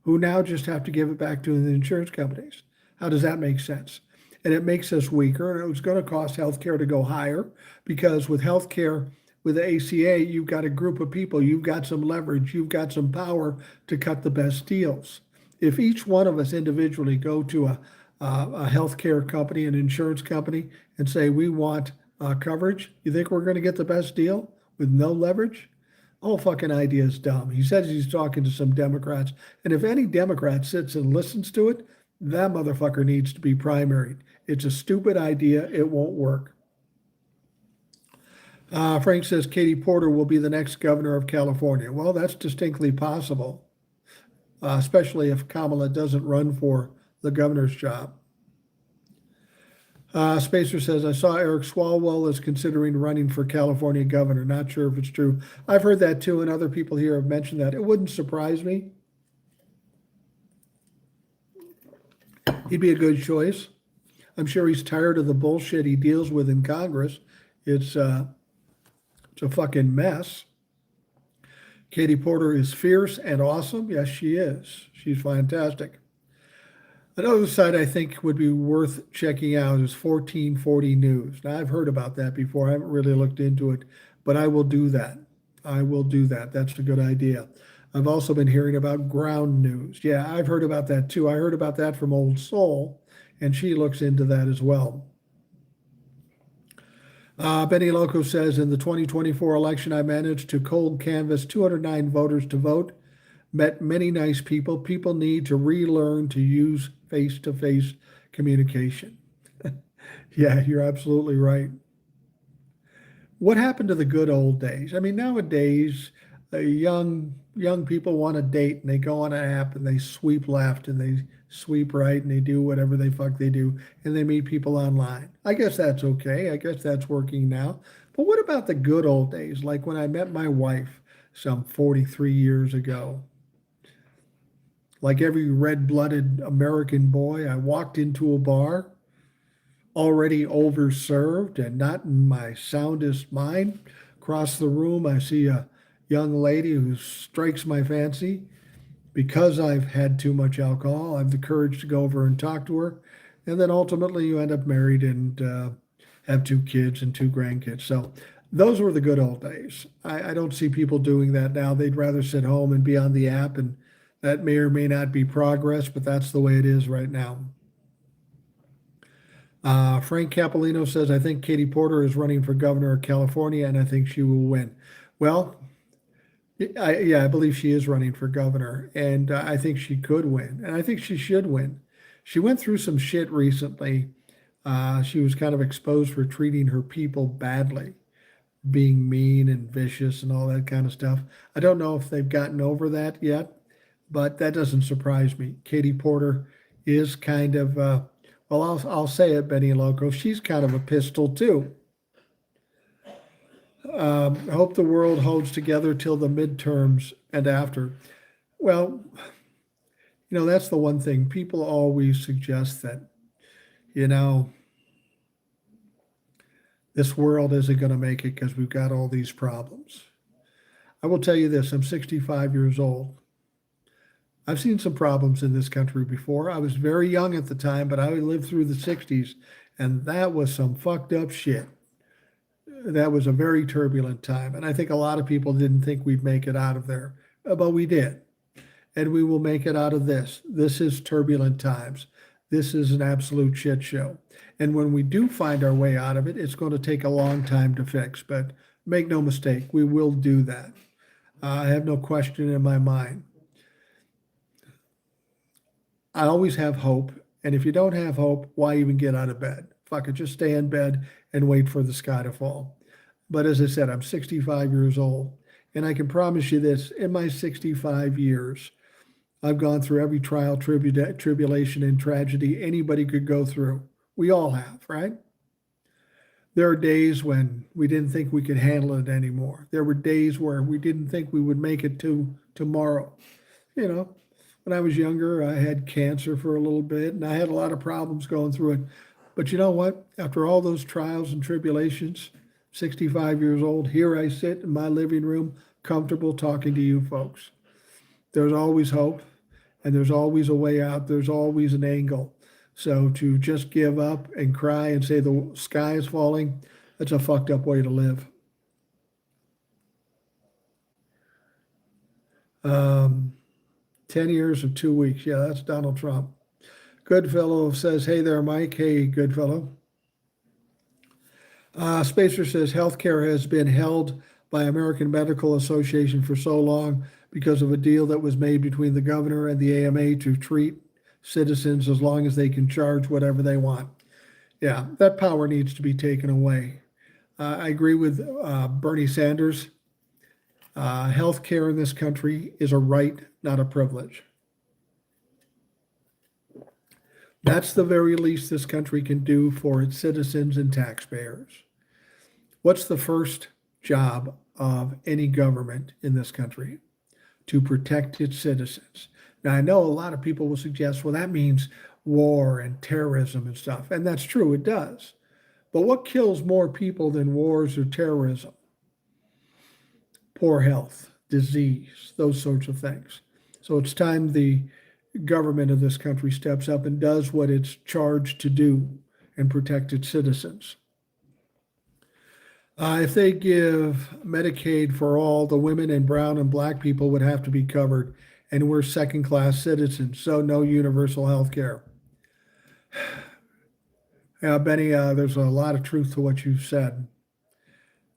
who now just have to give it back to the insurance companies. How does that make sense? And it makes us weaker, and it's going to cost healthcare to go higher because with healthcare, with the ACA, you've got a group of people, you've got some leverage, you've got some power to cut the best deals. If each one of us individually go to a healthcare company, an insurance company, and say, we want coverage, you think we're going to get the best deal with no leverage? The whole fucking idea is dumb. He says he's talking to some Democrats, and if any Democrat sits and listens to it, that motherfucker needs to be primaried. It's a stupid idea. It won't work. Frank says Katie Porter will be the next governor of California. Well, that's distinctly possible, especially if Kamala doesn't run for the governor's job. Spacer says, I saw Eric Swalwell is considering running for California governor. Not sure if it's true. I've heard that too, and other people here have mentioned that. It wouldn't surprise me. He'd be a good choice. I'm sure he's tired of the bullshit he deals with in Congress. It's a fucking mess. Katie Porter is fierce and awesome. Yes, she is. She's fantastic. Another site I think would be worth checking out is 1440 News. Now, I've heard about that before. I haven't really looked into it, but I will do that. I will do that. That's a good idea. I've also been hearing about Ground News. Yeah, I've heard about that too. I heard about that from Old Soul, and she looks into that as well. Benny Loco says, in the 2024 election, I managed to cold canvass 209 voters to vote. Met many nice people. People need to relearn to use face-to-face communication. Yeah, you're absolutely right. What happened to the good old days? I mean, nowadays, young people want to date and they go on an app and they sweep left and they sweep right and they do whatever the fuck they do and they meet people online. I guess that's okay. I guess that's working now. But what about the good old days? Like when I met my wife some 43 years ago. Like every red-blooded American boy, I walked into a bar already overserved and not in my soundest mind. Across the room, I see a young lady who strikes my fancy. Because I've had too much alcohol, I have the courage to go over and talk to her. And then ultimately you end up married and have 2 kids and 2 grandkids. So those were the good old days. I don't see people doing that now. They'd rather sit home and be on the app, and that may or may not be progress, but that's the way it is right now. Frank Capolino says, I think Katie Porter is running for governor of California, and I think she will win. Well, I believe she is running for governor, and I think she could win, and I think she should win. She went through some shit recently. She was kind of exposed for treating her people badly, being mean and vicious and all that kind of stuff. I don't know if they've gotten over that yet, but that doesn't surprise me. Katie Porter is kind of, well, I'll say it, Benny Loco, she's kind of a pistol too. I hope the world holds together till the midterms and after. Well, that's the one thing. People always suggest that, this world isn't going to make it because we've got all these problems. I will tell you this, I'm 65 years old. I've seen some problems in this country before. I was very young at the time, but I lived through the 60s, and that was some fucked up shit. That was a very turbulent time, and I think a lot of people didn't think we'd make it out of there, but we did. And we will make it out of this. This is turbulent times. This is an absolute shit show. And when we do find our way out of it, it's going to take a long time to fix, but make no mistake, we will do that. I have no question in my mind. I always have hope. And if you don't have hope, why even get out of bed? Fuck it, just stay in bed and wait for the sky to fall. But as I said, I'm 65 years old. And I can promise you this, in my 65 years, I've gone through every trial, tribulation, and tragedy anybody could go through. We all have, right? There are days when we didn't think we could handle it anymore. There were days where we didn't think we would make it to tomorrow. When I was younger, I had cancer for a little bit, and I had a lot of problems going through it. But you know what? After all those trials and tribulations, 65 years old, here I sit in my living room, comfortable talking to you folks. There's always hope, and there's always a way out. There's always an angle. So to just give up and cry and say the sky is falling, that's a fucked up way to live. 10 years of 2 weeks. Yeah, that's Donald Trump. Goodfellow says, hey there, Mike. Hey, Goodfellow. Spacer says, healthcare has been held by American Medical Association for so long because of a deal that was made between the governor and the AMA to treat citizens as long as they can charge whatever they want. Yeah, that power needs to be taken away. I agree with Bernie Sanders. Health care in this country is a right, not a privilege. That's the very least this country can do for its citizens and taxpayers. What's the first job of any government in this country? To protect its citizens. Now, I know a lot of people will suggest, well, that means war and terrorism and stuff. And that's true, it does. But what kills more people than wars or terrorism? Poor health, disease, those sorts of things. So it's time the government of this country steps up and does what it's charged to do and protect its citizens. If they give Medicaid for all, the women and brown and black people would have to be covered, and we're second-class citizens, so no universal health care. Yeah, Benny, there's a lot of truth to what you've said.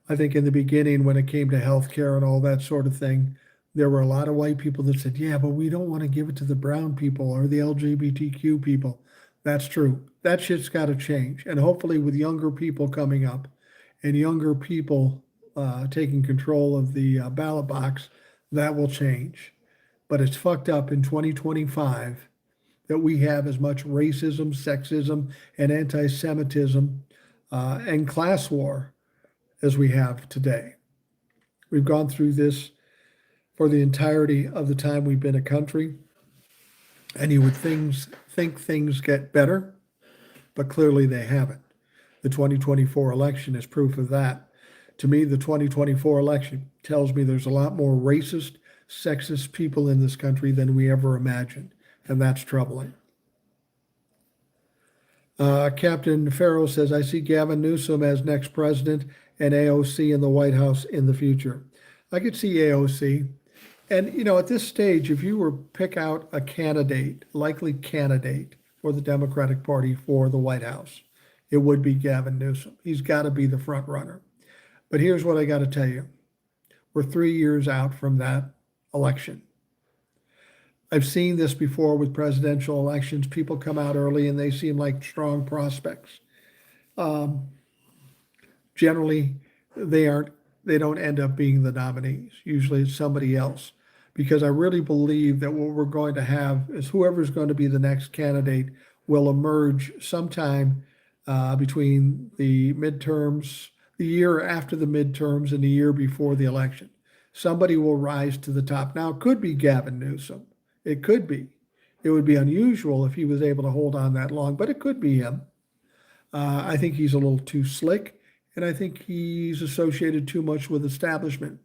I think in the beginning, when it came to health care and all that sort of thing, there were a lot of white people that said, yeah, but we don't want to give it to the brown people or the LGBTQ people. That's true. That shit's got to change. And hopefully with younger people coming up and younger people taking control of the ballot box, that will change. But it's fucked up in 2025 that we have as much racism, sexism, and anti-Semitism and class war as we have today. We've gone through this for the entirety of the time we've been a country, and you would think things get better, but clearly they haven't. The 2024 election is proof of that. To me, the 2024 election tells me there's a lot more racist, sexist people in this country than we ever imagined, and that's troubling. Captain Farrow says, I see Gavin Newsom as next president and AOC in the White House in the future. I could see AOC. And, you know, at this stage, if you were pick out a candidate, likely candidate for the Democratic Party for the White House, it would be Gavin Newsom. He's got to be the front runner. But here's what I got to tell you. We're 3 years out from that election. I've seen this before with presidential elections. People come out early and they seem like strong prospects. Generally, they don't end up being the nominees. Usually it's somebody else, because I really believe that what we're going to have is whoever's going to be the next candidate will emerge sometime between the midterms, the year after the midterms and the year before the election. Somebody will rise to the top. Now, it could be Gavin Newsom. It could be. It would be unusual if he was able to hold on that long, but it could be him. I think he's a little too slick, and I think he's associated too much with establishment.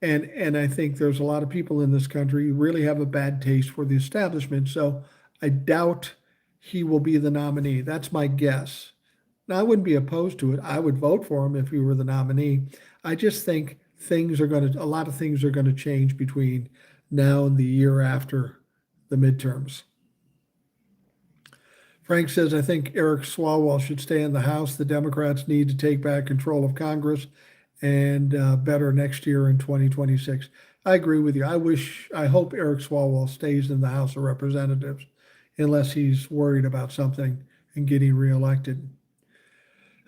And I think there's a lot of people in this country who really have a bad taste for the establishment. So I doubt he will be the nominee. That's my guess. Now, I wouldn't be opposed to it. I would vote for him if he were the nominee. I just think a lot of things are going to change between now and the year after the midterms. Frank says, I think Eric Swalwell should stay in the House. The Democrats need to take back control of Congress and better next year in 2026. I agree with you. I hope Eric Swalwell stays in the House of Representatives unless he's worried about something and getting reelected.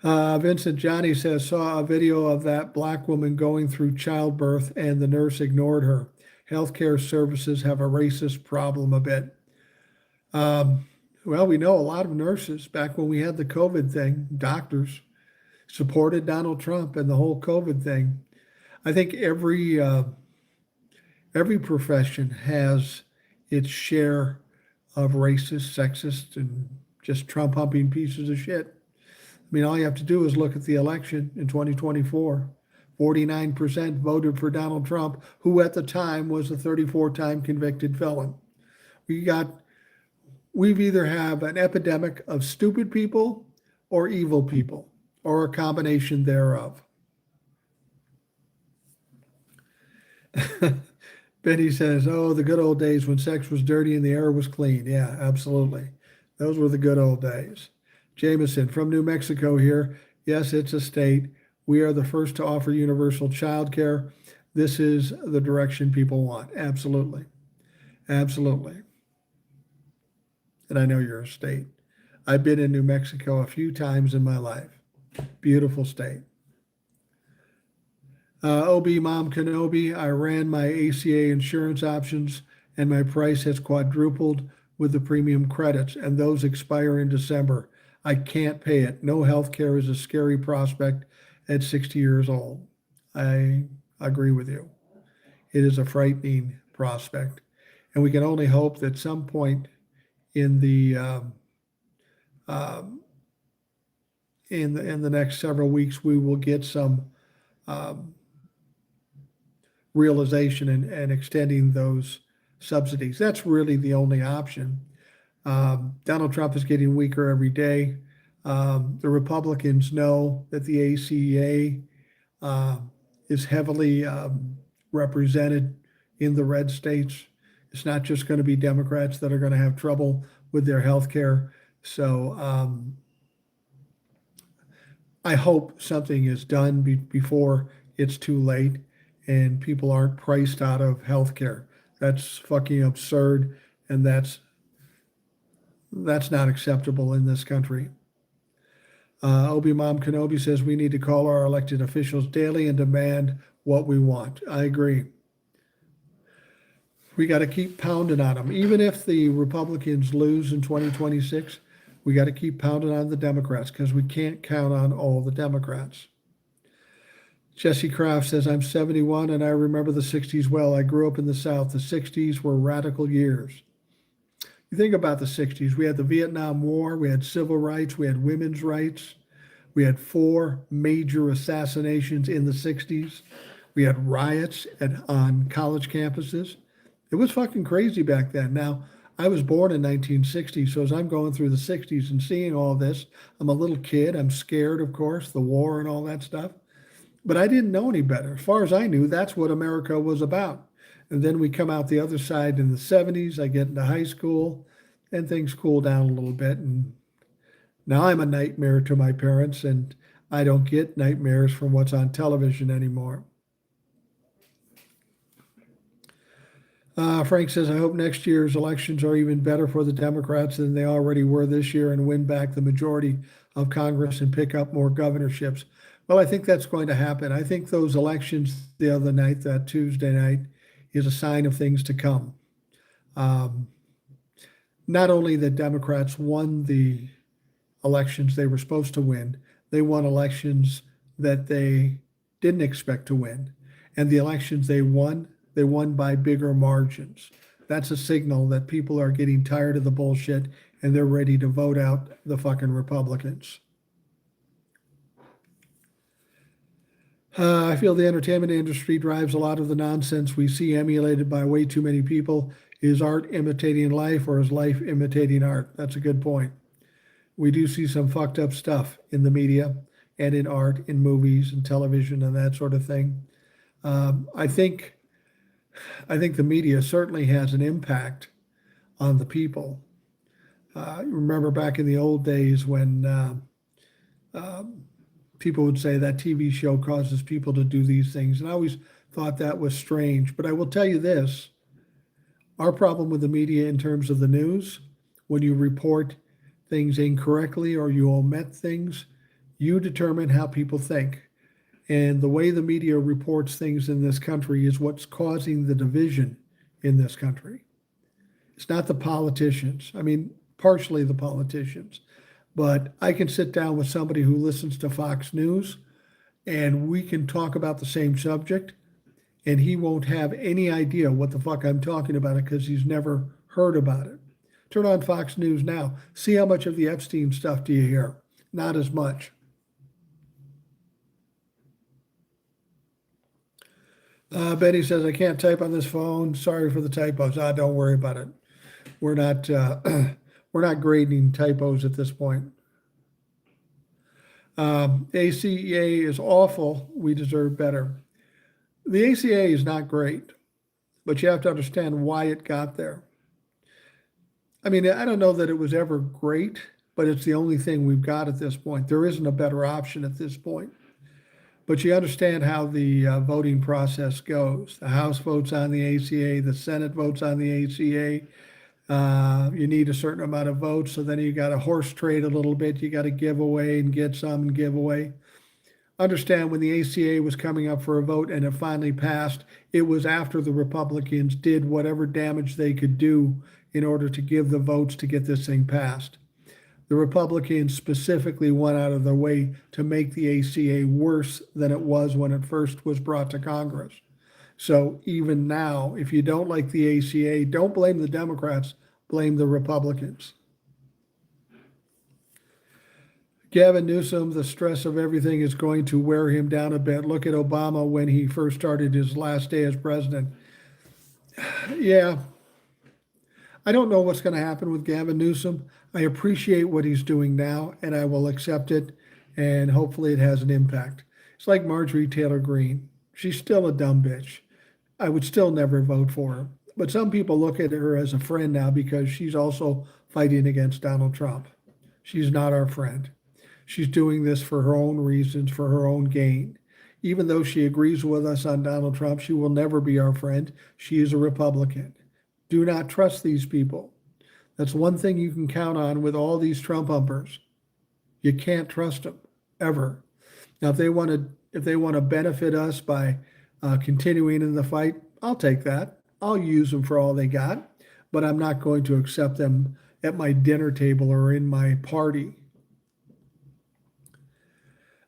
Vincent Johnny says, saw a video of that black woman going through childbirth and the nurse ignored her. Healthcare services have a racist problem a bit. Well, we know a lot of nurses, back when we had the COVID thing, doctors supported Donald Trump and the whole COVID thing. I think every profession has its share of racist, sexist, and just Trump-humping pieces of shit. I mean, all you have to do is look at the election in 2024. 49% voted for Donald Trump, who at the time was a 34-time convicted felon. We've either have an epidemic of stupid people or evil people, or a combination thereof. Betty says, oh, the good old days when sex was dirty and the air was clean. Yeah, absolutely. Those were the good old days. Jameson from New Mexico here. Yes, it's a state. We are the first to offer universal child care. This is the direction people want. Absolutely. Absolutely. And I know you're a state. I've been in New Mexico a few times in my life. Beautiful state. OB Mom Kenobi, I ran my ACA insurance options and my price has quadrupled with the premium credits, and those expire in December. I can't pay it. No health care is a scary prospect at 60 years old. I agree with you. It is a frightening prospect. And we can only hope that some point in the um, in the next several weeks we will get some um, realization and extending those subsidies. That's really the only option. Donald Trump is getting weaker every day. The Republicans know that the ACA is heavily represented in the red states. It's not just going to be Democrats that are going to have trouble with their health care. So I hope something is done before it's too late and people aren't priced out of health care. That's fucking absurd, and that's not acceptable in this country. Obi Mom Kenobi says we need to call our elected officials daily and demand what we want. I agree. We got to keep pounding on them. Even if the Republicans lose in 2026, we got to keep pounding on the Democrats because we can't count on all the Democrats. Jesse Kraft says, I'm 71 and I remember the 60s well. I grew up in the South. The 60s were radical years. You think about the 60s. We had the Vietnam War. We had civil rights. We had women's rights. We had 4 major assassinations in the 60s. We had riots on college campuses. It was fucking crazy back then. Now, I was born in 1960, so as I'm going through the 60s and seeing all this, I'm a little kid. I'm scared, of course, the war and all that stuff. But I didn't know any better. As far as I knew, that's what America was about. And then we come out the other side in the 70s. I get into high school and things cool down a little bit. And now I'm a nightmare to my parents, and I don't get nightmares from what's on television anymore. Frank says, I hope next year's elections are even better for the Democrats than they already were this year and win back the majority of Congress and pick up more governorships. Well, I think that's going to happen. I think those elections the other night, that Tuesday night, is a sign of things to come. Not only that Democrats won the elections they were supposed to win, they won elections that they didn't expect to win. And the elections they won by bigger margins. That's a signal that people are getting tired of the bullshit and they're ready to vote out the fucking Republicans. I feel the entertainment industry drives a lot of the nonsense we see emulated by way too many people. Is art imitating life or is life imitating art? That's a good point. We do see some fucked up stuff in the media and in art, in movies and television and that sort of thing. I think the media certainly has an impact on the people. Remember back in the old days when people would say that TV show causes people to do these things. And I always thought that was strange. But I will tell you this, our problem with the media in terms of the news, when you report things incorrectly or you omit things, you determine how people think. And the way the media reports things in this country is what's causing the division in this country. It's not the politicians. I mean, partially the politicians. But I can sit down with somebody who listens to Fox News and we can talk about the same subject and he won't have any idea what the fuck I'm talking about it because he's never heard about it. Turn on Fox News now. See how much of the Epstein stuff do you hear? Not as much. Betty says, I can't type on this phone. Sorry for the typos. Don't worry about it. We're not we're not grading typos at this point. ACA is awful. We deserve better. The ACA is not great, but you have to understand why it got there. I mean, I don't know that it was ever great, but it's the only thing we've got at this point. There isn't a better option at this point. But you understand how the voting process goes. The House votes on the ACA, the Senate votes on the ACA. You need a certain amount of votes, so then you got to horse trade a little bit. You got to give away and get some and give away. Understand when the ACA was coming up for a vote and it finally passed, it was after the Republicans did whatever damage they could do in order to give the votes to get this thing passed. The Republicans specifically went out of their way to make the ACA worse than it was when it first was brought to Congress. So even now, if you don't like the ACA, don't blame the Democrats, blame the Republicans. Gavin Newsom, the stress of everything is going to wear him down a bit. Look at Obama when he first started his last day as president. Yeah, I don't know what's going to happen with Gavin Newsom. I appreciate what he's doing now, and I will accept it, and hopefully it has an impact. It's like Marjorie Taylor Greene. She's still a dumb bitch. I would still never vote for her. But some people look at her as a friend now because she's also fighting against Donald Trump. She's not our friend. She's doing this for her own reasons, for her own gain. Even though she agrees with us on Donald Trump, she will never be our friend. She is a Republican. Do not trust these people. That's one thing you can count on with all these Trump umpers. You can't trust them, ever. Now, if they want to benefit us by continuing in the fight, I'll take that. I'll use them for all they got, but I'm not going to accept them at my dinner table or in my party.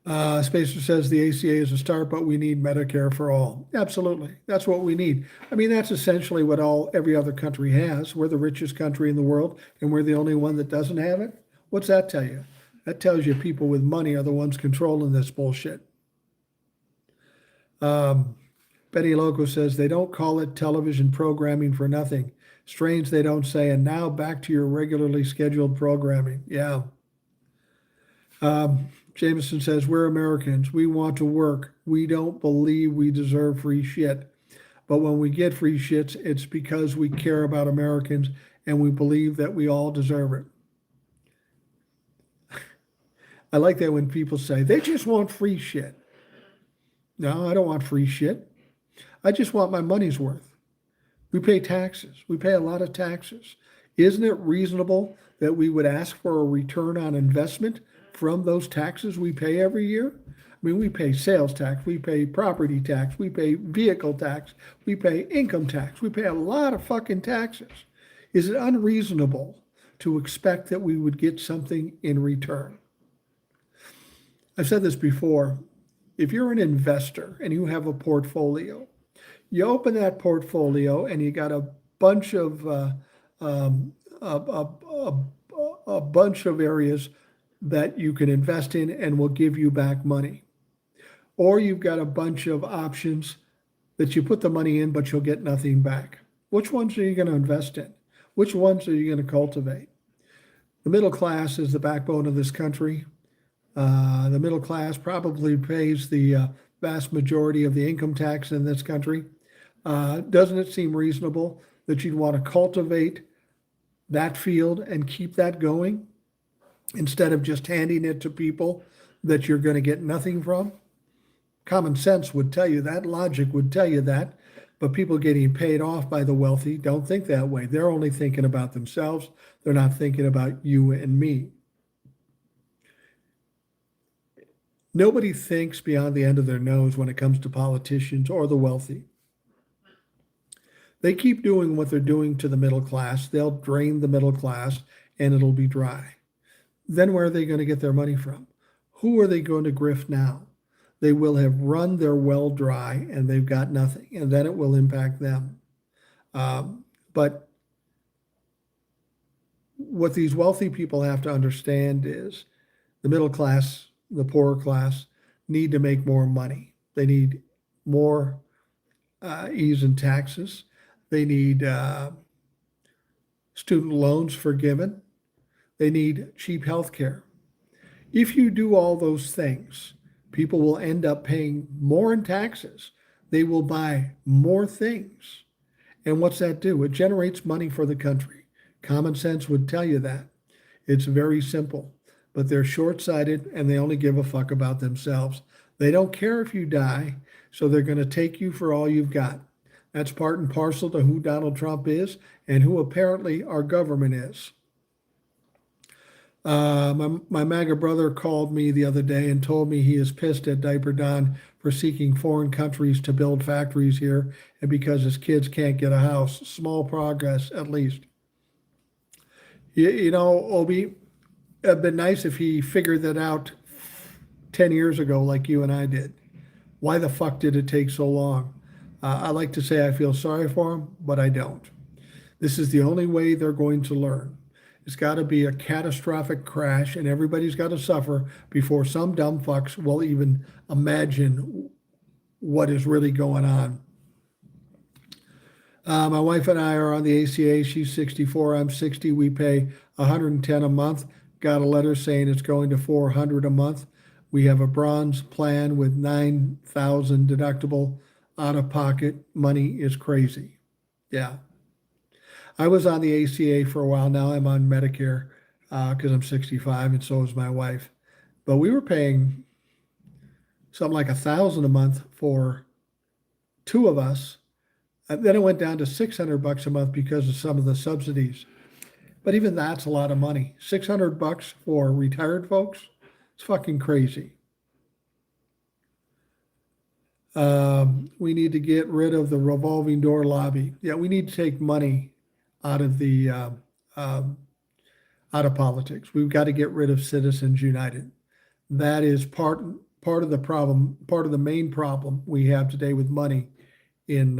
Spacer says the ACA is a start, but we need Medicare for all. Absolutely. That's what we need. I mean, that's essentially what every other country has. We're the richest country in the world, and we're the only one that doesn't have it. What's that tell you? That tells you people with money are the ones controlling this bullshit. Betty Loco says they don't call it television programming for nothing. Strange they don't say, and now back to your regularly scheduled programming. Yeah. Jameson says, we're Americans. We want to work. We don't believe we deserve free shit. But when we get free shits, it's because we care about Americans and we believe that we all deserve it. I like that when people say, they just want free shit. No, I don't want free shit. I just want my money's worth. We pay taxes. We pay a lot of taxes. Isn't it reasonable that we would ask for a return on investment from those taxes we pay every year? I mean, we pay sales tax, we pay property tax, we pay vehicle tax, we pay income tax, we pay a lot of fucking taxes. Is it unreasonable to expect that we would get something in return? I've said this before. If you're an investor and you have a portfolio, you open that portfolio and you got a bunch of a bunch of areas that you can invest in and will give you back money. Or you've got a bunch of options that you put the money in, but you'll get nothing back. Which ones are you going to invest in? Which ones are you going to cultivate? The middle class is the backbone of this country. The middle class probably pays the vast majority of the income tax in this country. Doesn't it seem reasonable that you'd want to cultivate that field and keep that going instead of just handing it to people that you're going to get nothing from? Common sense would tell you that. Logic would tell you that. But people getting paid off by the wealthy don't think that way. They're only thinking about themselves. They're not thinking about you and me. Nobody thinks beyond the end of their nose when it comes to politicians or the wealthy. They keep doing what they're doing to the middle class. They'll drain the middle class and it'll be dry. Then where are they going to get their money from? Who are they going to grift now? They will have run their well dry and they've got nothing, and then it will impact them. But what these wealthy people have to understand is the middle class, the poorer class, need to make more money. They need more ease in taxes. They need student loans forgiven. They need cheap health care. If you do all those things, people will end up paying more in taxes. They will buy more things. And what's that do? It generates money for the country. Common sense would tell you that. It's very simple, but they're short-sighted and they only give a fuck about themselves. They don't care if you die, so they're going to take you for all you've got. That's part and parcel to who Donald Trump is and who apparently our government is. My MAGA brother called me the other day and told me he is pissed at Diaper Don for seeking foreign countries to build factories here and because his kids can't get a house. Small progress, at least. You know, Obi, it'd been nice if he figured that out 10 years ago, like you and I did. Why the fuck did it take so long? I like to say I feel sorry for him, but I don't. This is the only way they're going to learn. It's got to be a catastrophic crash, and everybody's got to suffer before some dumb fucks will even imagine what is really going on. My wife and I are on the ACA. She's 64. I'm 60. We pay 110 a month. Got a letter saying it's going to 400 a month. We have a bronze plan with 9,000 deductible. Out of pocket money is crazy. Yeah. I was on the ACA for a while. Now I'm on Medicare because I'm 65 and so is my wife. But we were paying something like 1,000 a month for two of us. And then it went down to $600 a month because of some of the subsidies. But even that's a lot of money. $600 for retired folks? It's fucking crazy. We need to get rid of the revolving door lobby. Yeah, we need to take money out of the out of politics. We've got to get rid of Citizens United. That is part of the problem, part of the main problem we have today with money in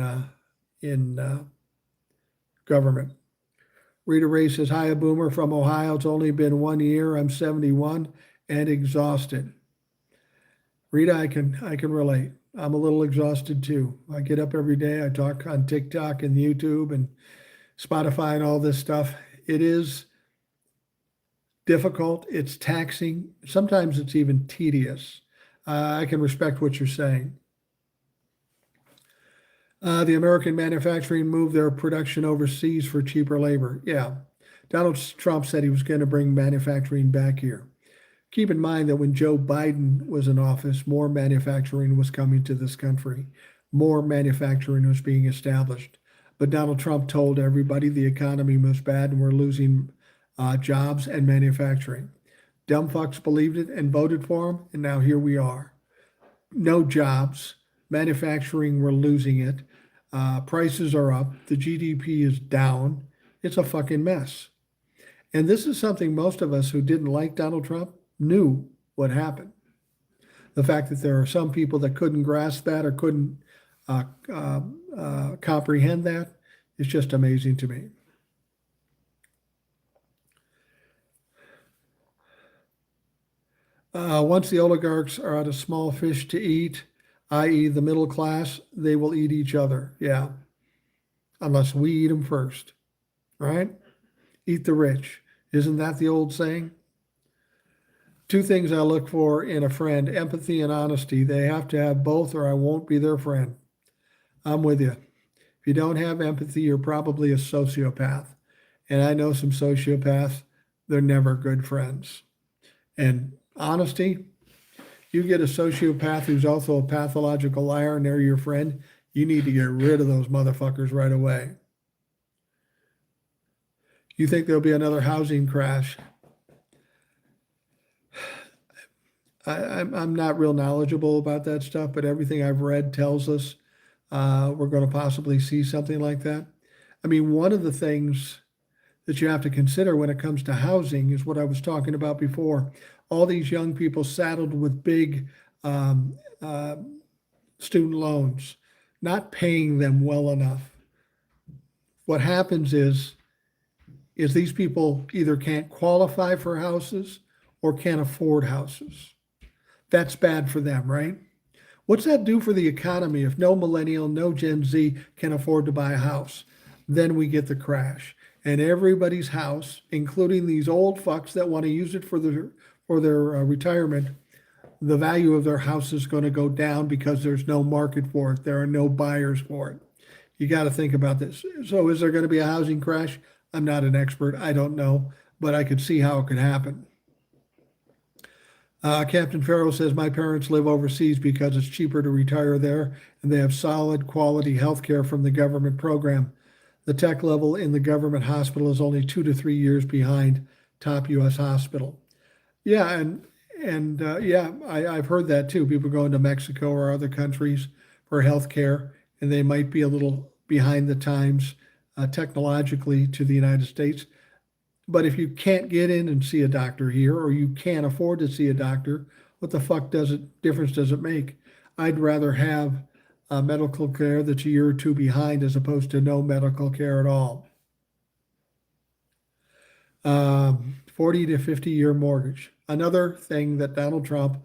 government. Rita Ray says, "Hi, a boomer from Ohio. It's only been 1 year. I'm 71 and exhausted." Rita, I can relate. I'm a little exhausted too. I get up every day. I talk on TikTok and YouTube and Spotify and all this stuff. It is difficult. It's taxing. Sometimes it's even tedious. I can respect what you're saying. The American manufacturing moved their production overseas for cheaper labor. Yeah. Donald Trump said he was going to bring manufacturing back here. Keep in mind that when Joe Biden was in office, more manufacturing was coming to this country. More manufacturing was being established. But Donald Trump told everybody the economy was bad and we're losing jobs and manufacturing. Dumb fucks believed it and voted for him, and now here we are. No jobs, manufacturing, we're losing it. Prices are up, the GDP is down. It's a fucking mess. And this is something most of us who didn't like Donald Trump knew what happened. The fact that there are some people that couldn't grasp that or couldn't comprehend that is just amazing to me. Once the oligarchs are out of small fish to eat, i.e. the middle class, they will eat each other. Yeah. Unless we eat them first, right? Eat the rich. Isn't that the old saying? Two things I look for in a friend, empathy and honesty. They have to have both or I won't be their friend. I'm with you. If you don't have empathy, you're probably a sociopath. And I know some sociopaths, they're never good friends. And honesty, you get a sociopath who's also a pathological liar and they're your friend, you need to get rid of those motherfuckers right away. You think there'll be another housing crash? I'm not real knowledgeable about that stuff, but everything I've read tells us we're going to possibly see something like that. I mean, one of the things that you have to consider when it comes to housing is what I was talking about before. All these young people saddled with big student loans, not paying them well enough. What happens is these people either can't qualify for houses or can't afford houses. That's bad for them, right? What's that do for the economy if no millennial, no Gen Z can afford to buy a house? Then we get the crash. And everybody's house, including these old fucks that want to use it for their retirement, the value of their house is going to go down because there's no market for it. There are no buyers for it. You got to think about this. So is there going to be a housing crash? I'm not an expert. I don't know, but I could see how it could happen. Captain Farrell says, my parents live overseas because it's cheaper to retire there and they have solid quality health care from the government program. The tech level in the government hospital is only 2 to 3 years behind top U.S. hospital. Yeah, I've heard that too. People going to Mexico or other countries for health care, and they might be a little behind the times technologically to the United States. But if you can't get in and see a doctor here, or you can't afford to see a doctor, what the fuck difference does it make? I'd rather have medical care that's a year or two behind as opposed to no medical care at all. 40 to 50-year mortgage. Another thing that Donald Trump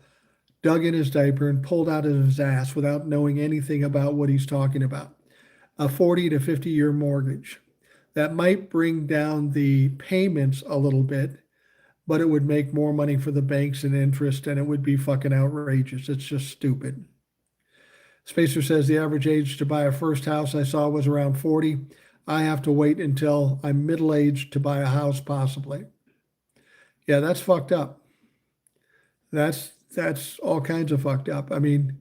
dug in his diaper and pulled out of his ass without knowing anything about what he's talking about. A 40 to 50-year mortgage. That might bring down the payments a little bit, but it would make more money for the banks in interest, and it would be fucking outrageous. It's just stupid. Spacer says the average age to buy a first house I saw was around 40. I have to wait until I'm middle-aged to buy a house, possibly. Yeah, that's fucked up. That's all kinds of fucked up. I mean,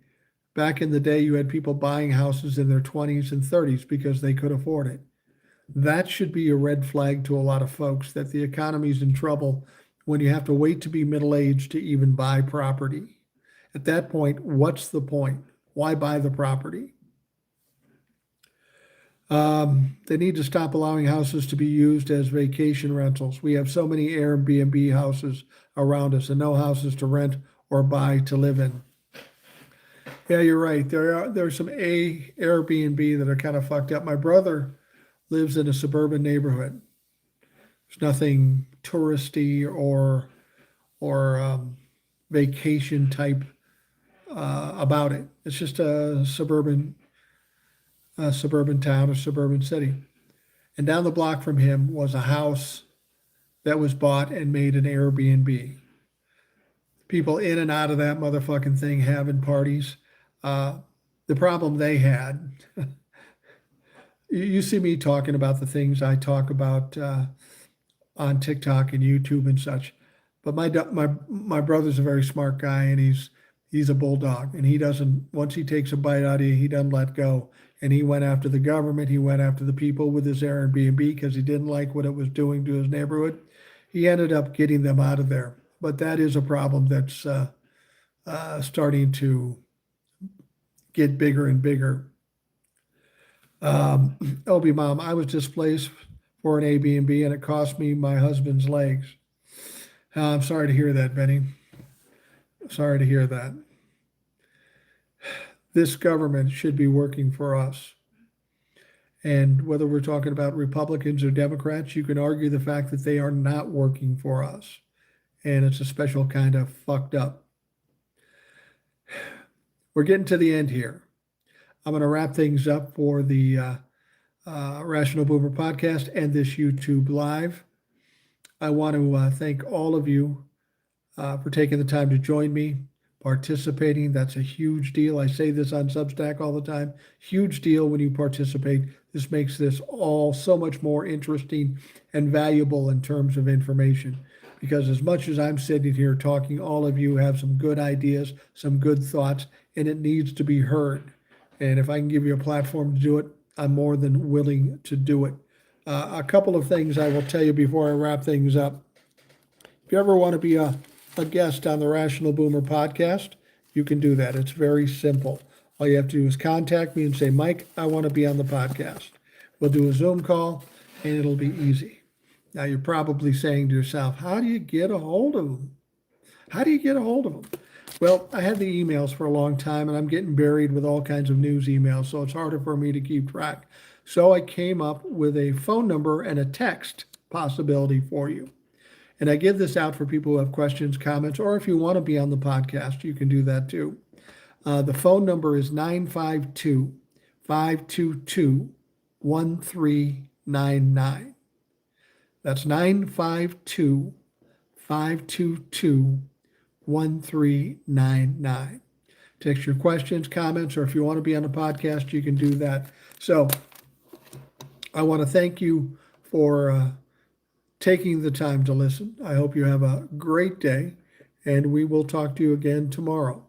back in the day, you had people buying houses in their 20s and 30s because they could afford it. That should be a red flag to a lot of folks that the economy's in trouble when you have to wait to be middle-aged to even buy property. At that point, what's the point? Why buy the property? They need to stop allowing houses to be used as vacation rentals. We have so many Airbnb houses around us and no houses to rent or buy to live in. Yeah, you're right. There's some Airbnb that are kind of fucked up. My brother lives in a suburban neighborhood. There's nothing touristy or vacation type about it. It's just a suburban town or suburban city. And down the block from him was a house that was bought and made an Airbnb. People in and out of that motherfucking thing having parties. The problem they had, you see me talking about the things I talk about on TikTok and YouTube and such. But my brother's a very smart guy, and he's a bulldog, and he doesn't, once he takes a bite out of you, he doesn't let go. And he went after the government. He went after the people with his Airbnb because he didn't like what it was doing to his neighborhood. He ended up getting them out of there. But that is a problem that's starting to get bigger and bigger. Obi Mom, I was displaced for an Airbnb and it cost me my husband's legs. I'm sorry to hear that, Benny. Sorry to hear that. This government should be working for us. And whether we're talking about Republicans or Democrats, you can argue the fact that they are not working for us. And it's a special kind of fucked up. We're getting to the end here. I'm going to wrap things up for the Rational Boomer podcast and this YouTube Live. I want to thank all of you for taking the time to join me, participating. That's a huge deal. I say this on Substack all the time. Huge deal when you participate. This makes this all so much more interesting and valuable in terms of information. Because as much as I'm sitting here talking, all of you have some good ideas, some good thoughts, and it needs to be heard. And if I can give you a platform to do it, I'm more than willing to do it. A couple of things I will tell you before I wrap things up. If you ever want to be a guest on the Rational Boomer podcast, you can do that. It's very simple. All you have to do is contact me and say, Mike, I want to be on the podcast. We'll do a Zoom call, and it'll be easy. Now, you're probably saying to yourself, how do you get a hold of them? How do you get a hold of them? Well, I had the emails for a long time, and I'm getting buried with all kinds of news emails, so it's harder for me to keep track. So I came up with a phone number and a text possibility for you. And I give this out for people who have questions, comments, or if you want to be on the podcast, you can do that too. The phone number is 952-522-1399. That's 952-522-1399. Text your questions, comments, or if you want to be on the podcast, you can do that. So I want to thank you for taking the time to listen. I hope you have a great day, and we will talk to you again tomorrow.